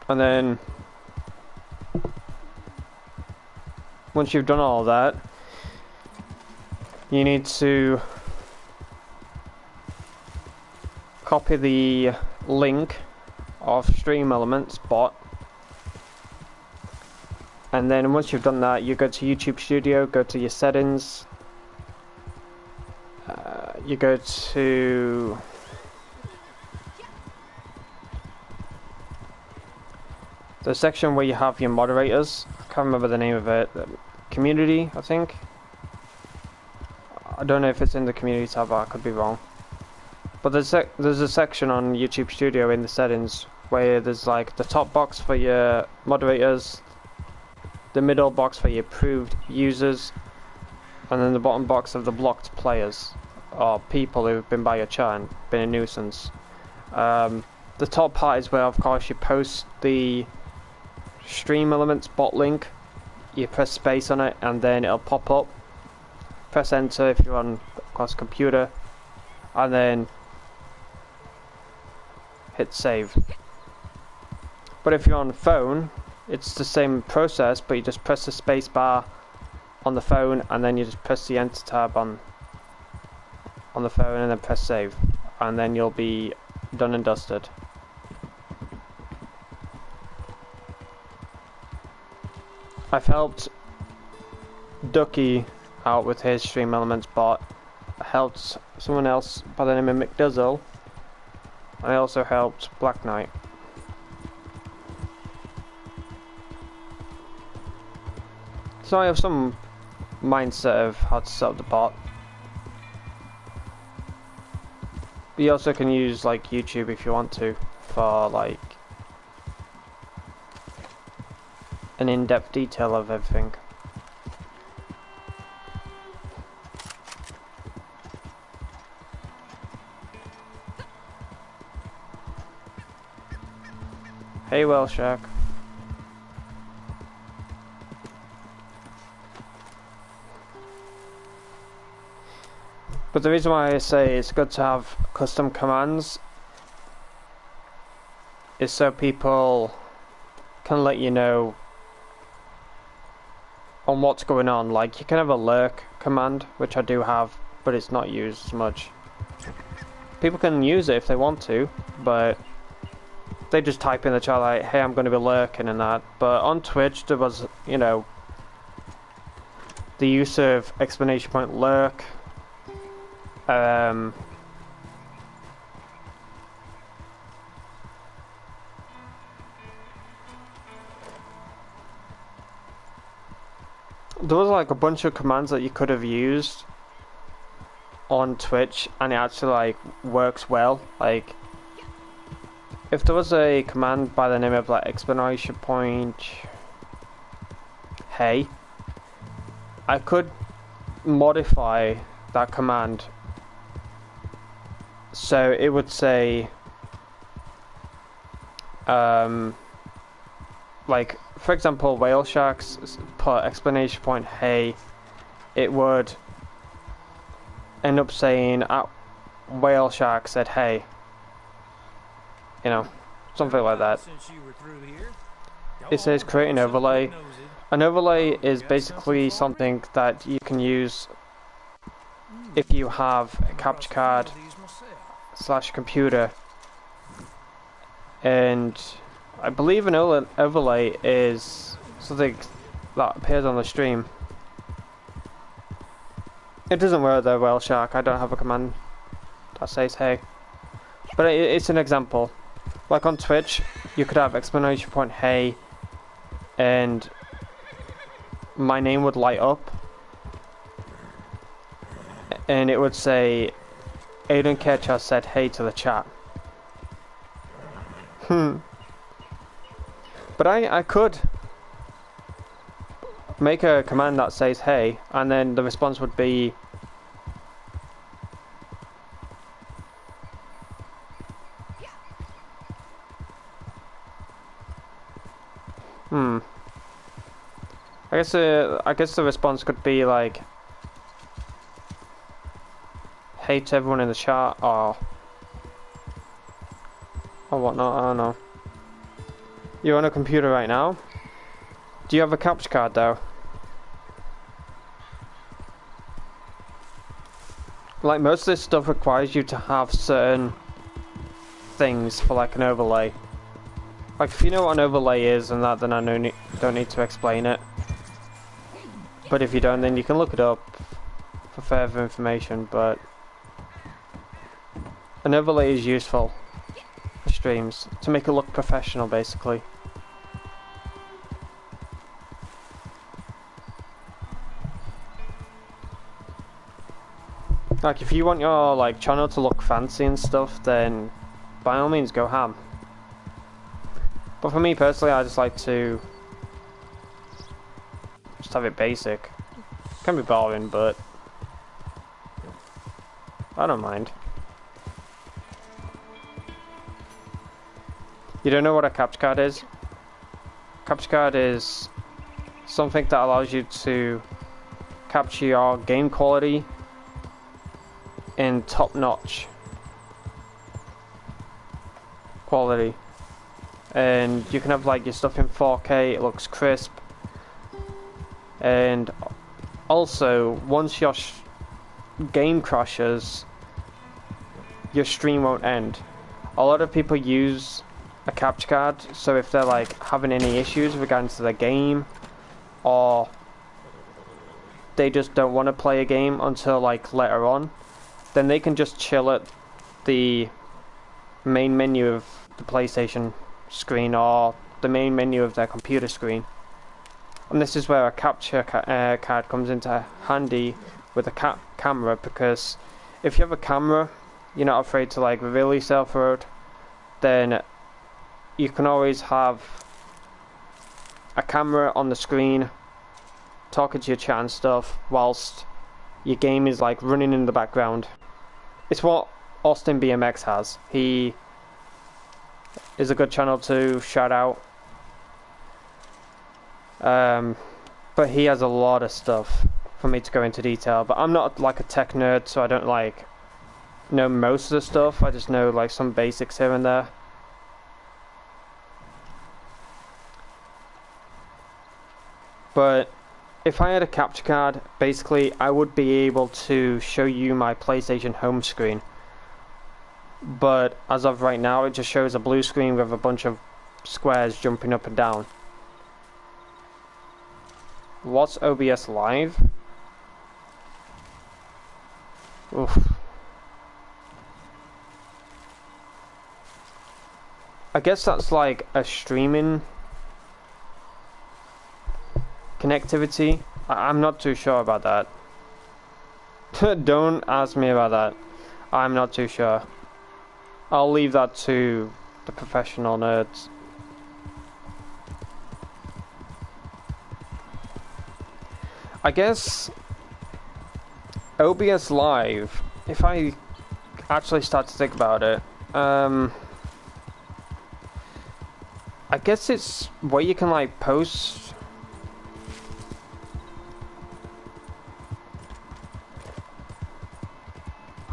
And then once you've done all that, you need to copy the link of Stream Elements bot, and then once you've done that, you go to YouTube Studio, go to your settings, you go to the section where you have your moderators. I can't remember the name of it. Community, I think. I don't know if it's in the community tab, but I could be wrong. But there's a section on YouTube Studio in the settings where there's like the top box for your moderators, the middle box for your approved users, and then the bottom box of the blocked players, or people who've been by your chat and been a nuisance. The top part is where, of course, you post the Stream Elements bot link. You press space on it and then it'll pop up. Press enter if you're on, of course, computer, and then hit save. But if you're on phone, it's the same process, but you just press the space bar on the phone and then you just press the enter tab on the phone and then press save, and then you'll be done and dusted. I've helped Ducky out with his Stream Elements bot. I helped someone else by the name of McDuzzle. I also helped Black Knight. So I have some mindset of how to set up the bot. But you also can use like YouTube if you want to for like an in-depth detail of everything. Hey, well, Shaq. But the reason why I say it's good to have custom commands is so people can let you know on what's going on. Like, you can have a lurk command, which I do have, but it's not used as much. People can use it if they want to, but they just type in the chat like, hey, I'm going to be lurking and that. But on Twitch there was, you know, the use of exclamation point lurk, there was like a bunch of commands that you could have used on Twitch and it actually like works well. Like, if there was a command by the name of like exclamation point hey, I could modify that command so it would say like, for example, Whale Sharks put exclamation point hey it would end up saying, whale shark said hey. You know, something like that. Since you were through here. It says create an overlay. An overlay is basically something that you can use if you have a capture card / computer. And I believe an overlay is something that appears on the stream. It doesn't work though, whale shark. I don't have a command that says hey. But it's an example. Like on Twitch, you could have exclamation point hey, and my name would light up, and it would say, Aidan Ketch has said hey to the chat. But I could make a command that says hey, and then the response would be I guess the response could be like hey to everyone in the chat, or whatnot. I don't know. You're on a computer right now. Do you have a capture card though? Like, most of this stuff requires you to have certain things for like an overlay. Like, if you know what an overlay is and that, then I don't need to explain it. But if you don't, then you can look it up for further information. But an overlay is useful for streams to make it look professional, basically. Like, if you want your like channel to look fancy and stuff, then by all means go ham. But for me personally, I just like to just have it basic. It can be boring, but I don't mind. You don't know what a capture card is? Capture card is something that allows you to capture your game quality in top-notch quality, and you can have like your stuff in 4K. It looks crisp, and also once your game crashes, your stream won't end. A lot of people use a capture card, so if they're like having any issues regarding to the game, or they just don't want to play a game until like later on, then they can just chill at the main menu of the PlayStation screen or the main menu of their computer screen. And this is where a capture card comes into handy with a camera, because if you have a camera, you're not afraid to like reveal yourself, then you can always have a camera on the screen talking to your chat and stuff whilst your game is like running in the background. It's what Austin BMX has. He is a good channel to shout out. But he has a lot of stuff for me to go into detail. But I'm not like a tech nerd, so I don't like know most of the stuff. I just know like some basics here and there. But if I had a capture card, basically I would be able to show you my PlayStation home screen. But as of right now, it just shows a blue screen with a bunch of squares jumping up and down. What's OBS Live? Oof. I guess that's like a streaming connectivity. I'm not too sure about that. Don't ask me about that. I'm not too sure. I'll leave that to the professional nerds. I guess OBS Live, if I actually start to think about it, I guess it's where you can like post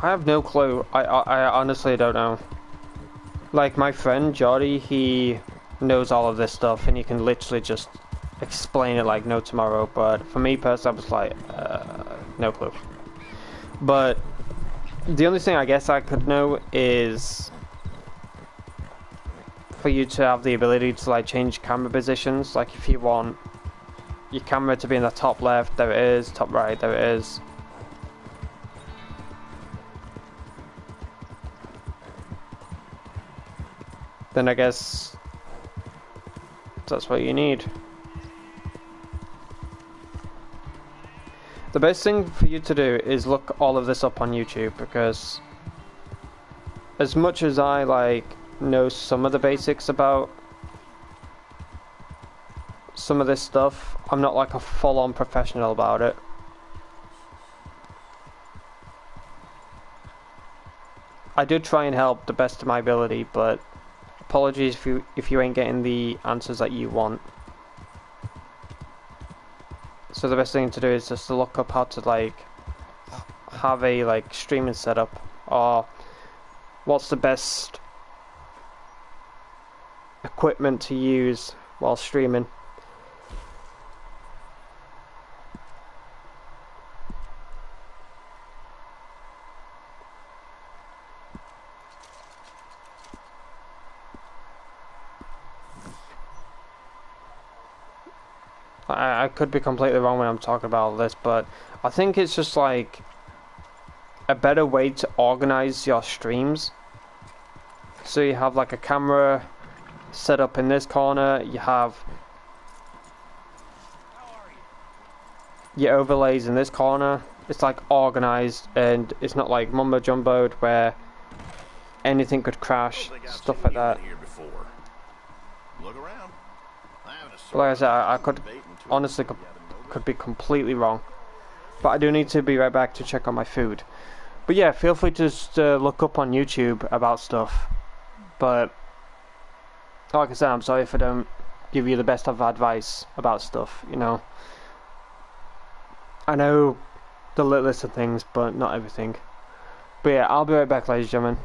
I have no clue. I honestly don't know. Like my friend Jody, he knows all of this stuff and he can literally just explain it like no tomorrow. But for me personally, I was like, no clue. But the only thing I guess I could know is for you to have the ability to like change camera positions. Like if you want your camera to be in the top left, there it is. Top right, there it is. Then I guess that's what you need. The best thing for you to do is look all of this up on YouTube, because as much as I like know some of the basics about some of this stuff, I'm not like a full-on professional about it. I do try and help the best of my ability, but apologies if you ain't getting the answers that you want. So the best thing to do is just to look up how to like have a like streaming setup, or what's the best equipment to use while streaming. I could be completely wrong when I'm talking about this, but I think it's just like a better way to organize your streams. So you have like a camera set up in this corner, you have your overlays in this corner. It's like organized, and it's not like mumbo jumboed where anything could crash, stuff like that. But like I said, I could honestly could be completely wrong, but I do need to be right back to check on my food. But yeah, feel free to just look up on YouTube about stuff. But like I said, I'm sorry if I don't give you the best of advice about stuff, you know. I know the littlest of things, but not everything. But yeah, I'll be right back, ladies and gentlemen.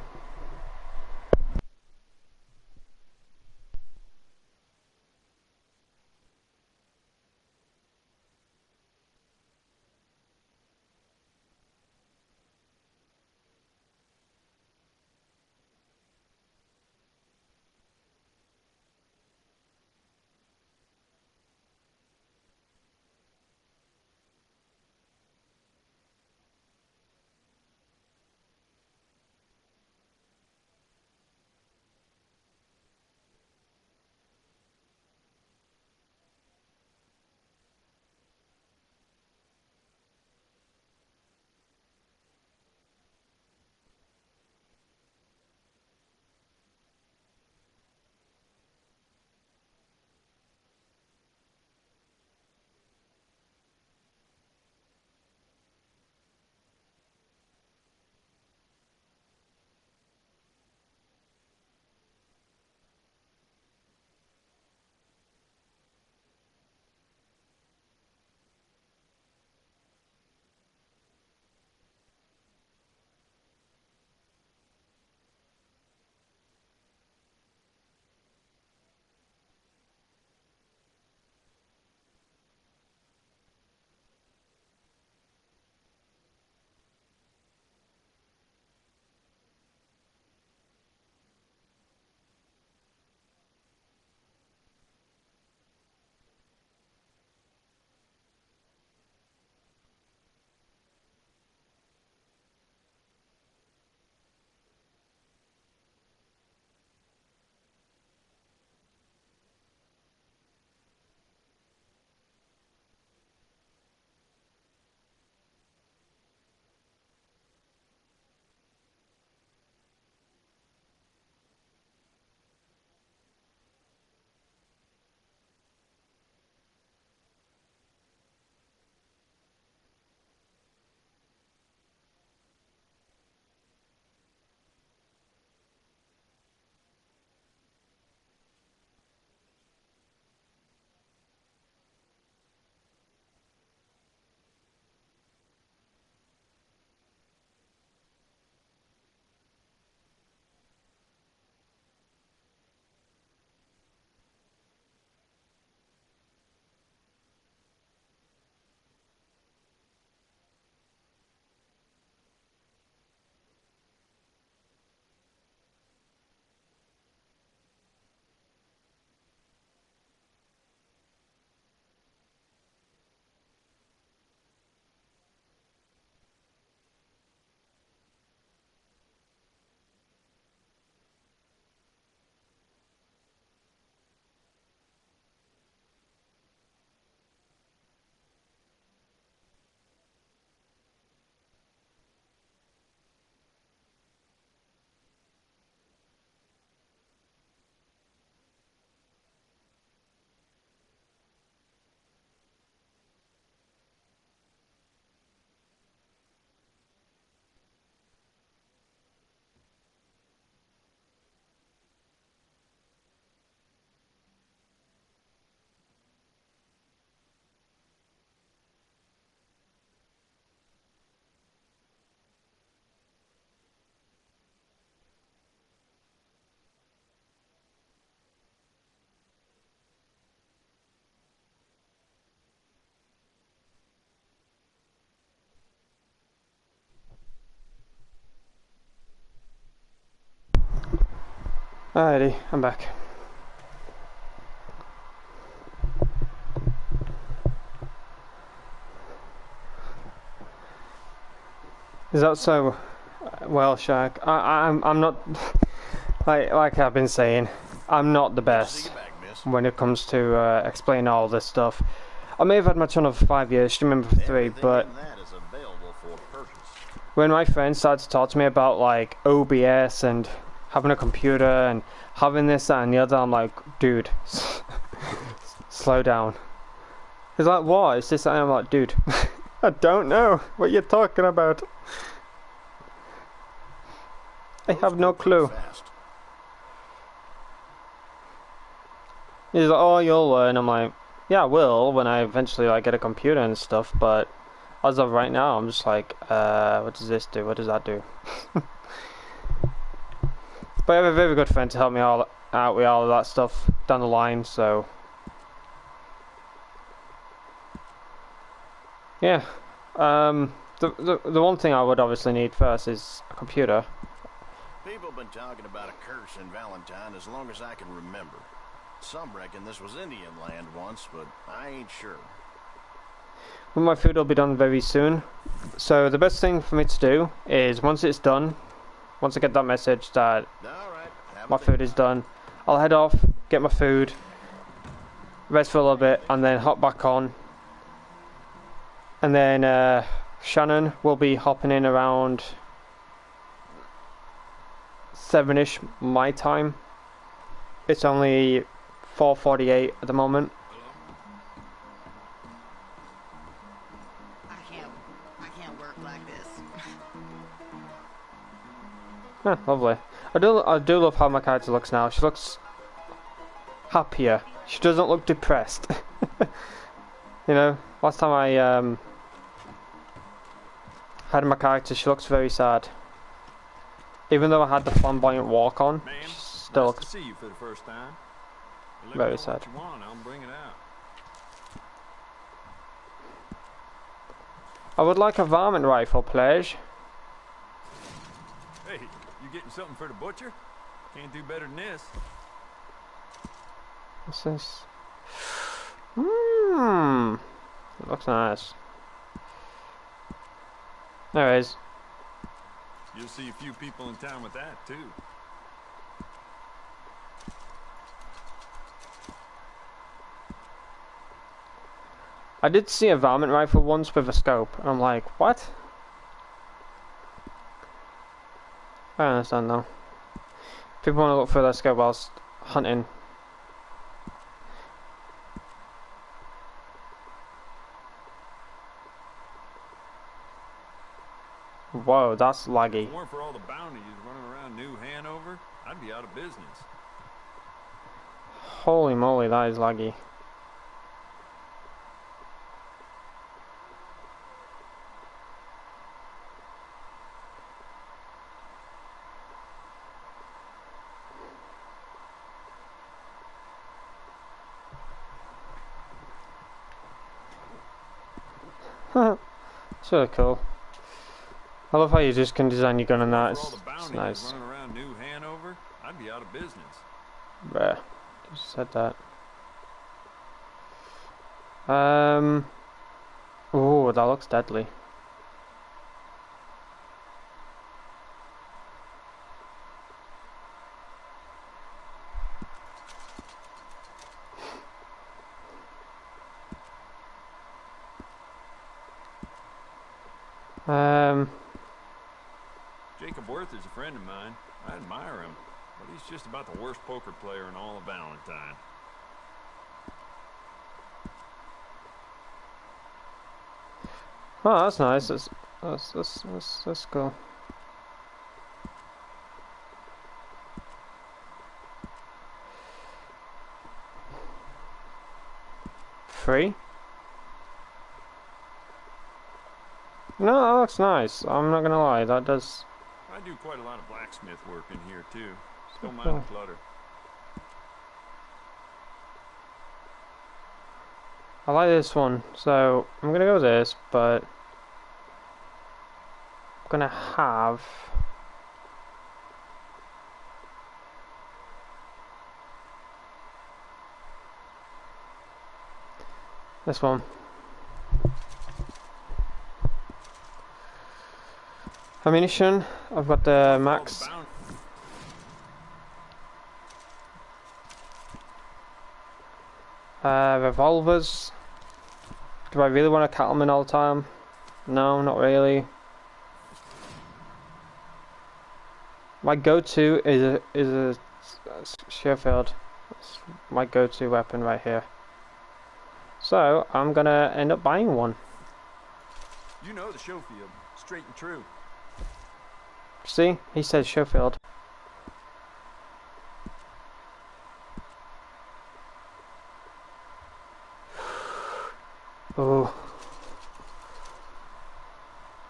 Alrighty, I'm back. Is that so? Well, Shaq, I'm not like I've been saying, I'm not the best when it comes to explaining all this stuff. I may have had my channel for 5 years, streaming for 3, but when my friends started to talk to me about like OBS and having a computer and having this, that, and the other, I'm like, dude, slow down. He's like, what? It's this, and I'm like, dude, I don't know what you're talking about. I have no clue. He's like, oh, you'll learn. I'm like, yeah, I will when I eventually like get a computer and stuff, but as of right now, I'm just like, what does this do? What does that do? But I have a very good friend to help me all out with all of that stuff down the line, so yeah. The one thing I would obviously need first is a computer. People have been talking about a curse in Valentine as long as I can remember. Some reckon this was Indian land once, but I ain't sure. Well, my food will be done very soon, so the best thing for me to do is once it's done, once I get that message that my food is done, I'll head off, get my food, rest for a little bit, and then hop back on. And then Shannon will be hopping in around 7ish my time. It's only 4:48 at the moment. I can't work like this. Yeah, lovely. I do love how my character looks now. She looks happier. She doesn't look depressed. You know, last time I had my character, she looks very sad. Even though I had the flamboyant walk on, she still nice to see you for the first time. Very sad. What you want, I'll bring it out. I would like a varmint rifle, please. Hey, you getting something for the butcher? Can't do better than this. What's this? Mmm. It looks nice. There it is. You'll see a few people in town with that, too. I did see a varmint rifle once with a scope, and I'm like, what? I don't understand though. People want to look for their scope whilst hunting. Whoa, that's laggy. If it weren't for all the bounties running around New Hanover, I'd be out of business. Holy moly, that is laggy. It's really cool. I love how you just can design your gun and that. It's nice. Running around New Hanover, I'd be out of business. Bruh, just said that. Oh, that looks deadly. Jacob Worth is a friend of mine. I admire him, but he's just about the worst poker player in all of Valentine. Oh, that's nice. That's cool. Free? No, that looks nice. I'm not gonna lie, that does. I do quite a lot of blacksmith work in here too. Just don't mind the clutter. I like this one, so I'm gonna go with this, but I'm gonna have This one. Ammunition. I've got the max. Revolvers. Do I really want a cattleman all the time? No, not really. My go-to is a Sheffield. That's my go-to weapon right here. So I'm gonna end up buying one. You know the Schofield, straight and true. See, he says Sheffield. Oh,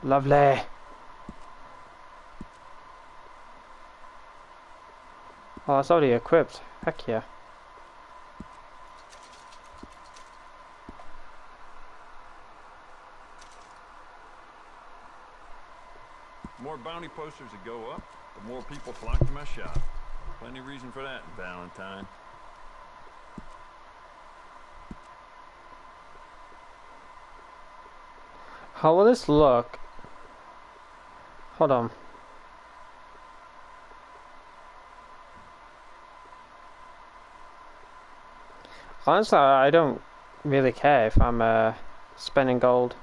lovely. Oh, it's already equipped. Heck yeah. The more bounty posters that go up, the more people flock to my shop. Plenty of reason for that, Valentine. How will this look? Hold on. Honestly, I don't really care if I'm spending gold.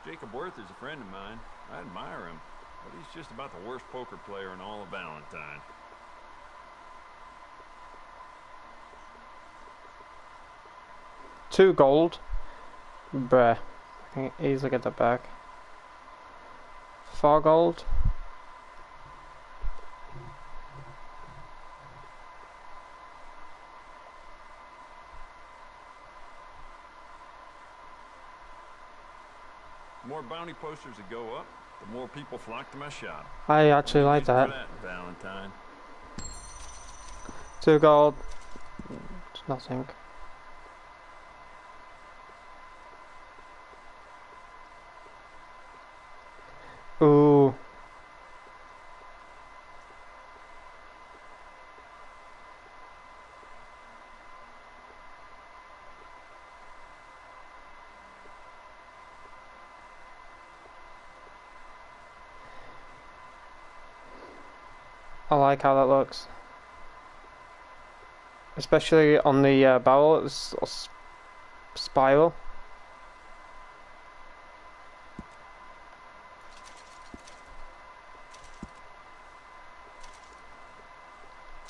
Jacob Worth is a friend of mine. I admire him, but he's just about the worst poker player in all of Valentine. Two gold. Bruh. I can easily get that back. 4 gold. The more bounty posters that go up, the more people flock to my shop. I actually like Reason that. for that, Valentine. 2 gold. It's nothing. Ooh. I like how that looks. Especially on the barrel, it's a spiral.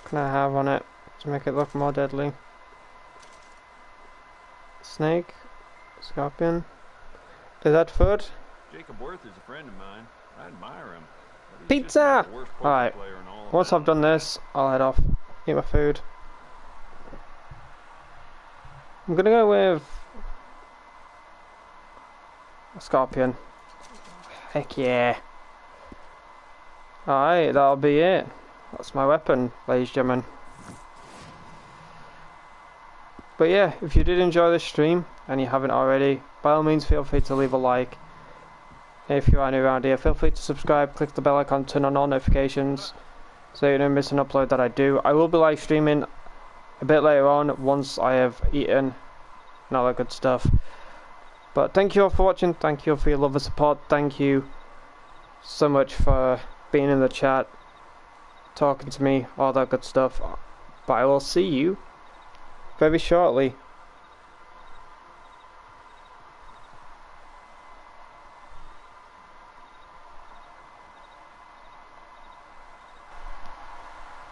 Can I have on it to make it look more deadly? Snake, scorpion. Is that food? Jacob Worth is a friend of mine. I admire him. but he's just Pizza! about the worst poker Alright, player in all of once I've done Valentine. this, I'll head off, eat my food. I'm gonna go with a scorpion. Heck yeah. Alright, that'll be it. That's my weapon, ladies and gentlemen. But yeah, if you did enjoy this stream, and you haven't already, by all means feel free to leave a like. If you are new around here, feel free to subscribe, click the bell icon, turn on all notifications, so you don't miss an upload that I do. I will be live streaming a bit later on, once I have eaten and all that good stuff. But thank you all for watching, thank you all for your love and support, thank you so much for being in the chat, talking to me, all that good stuff. But I will see you very shortly.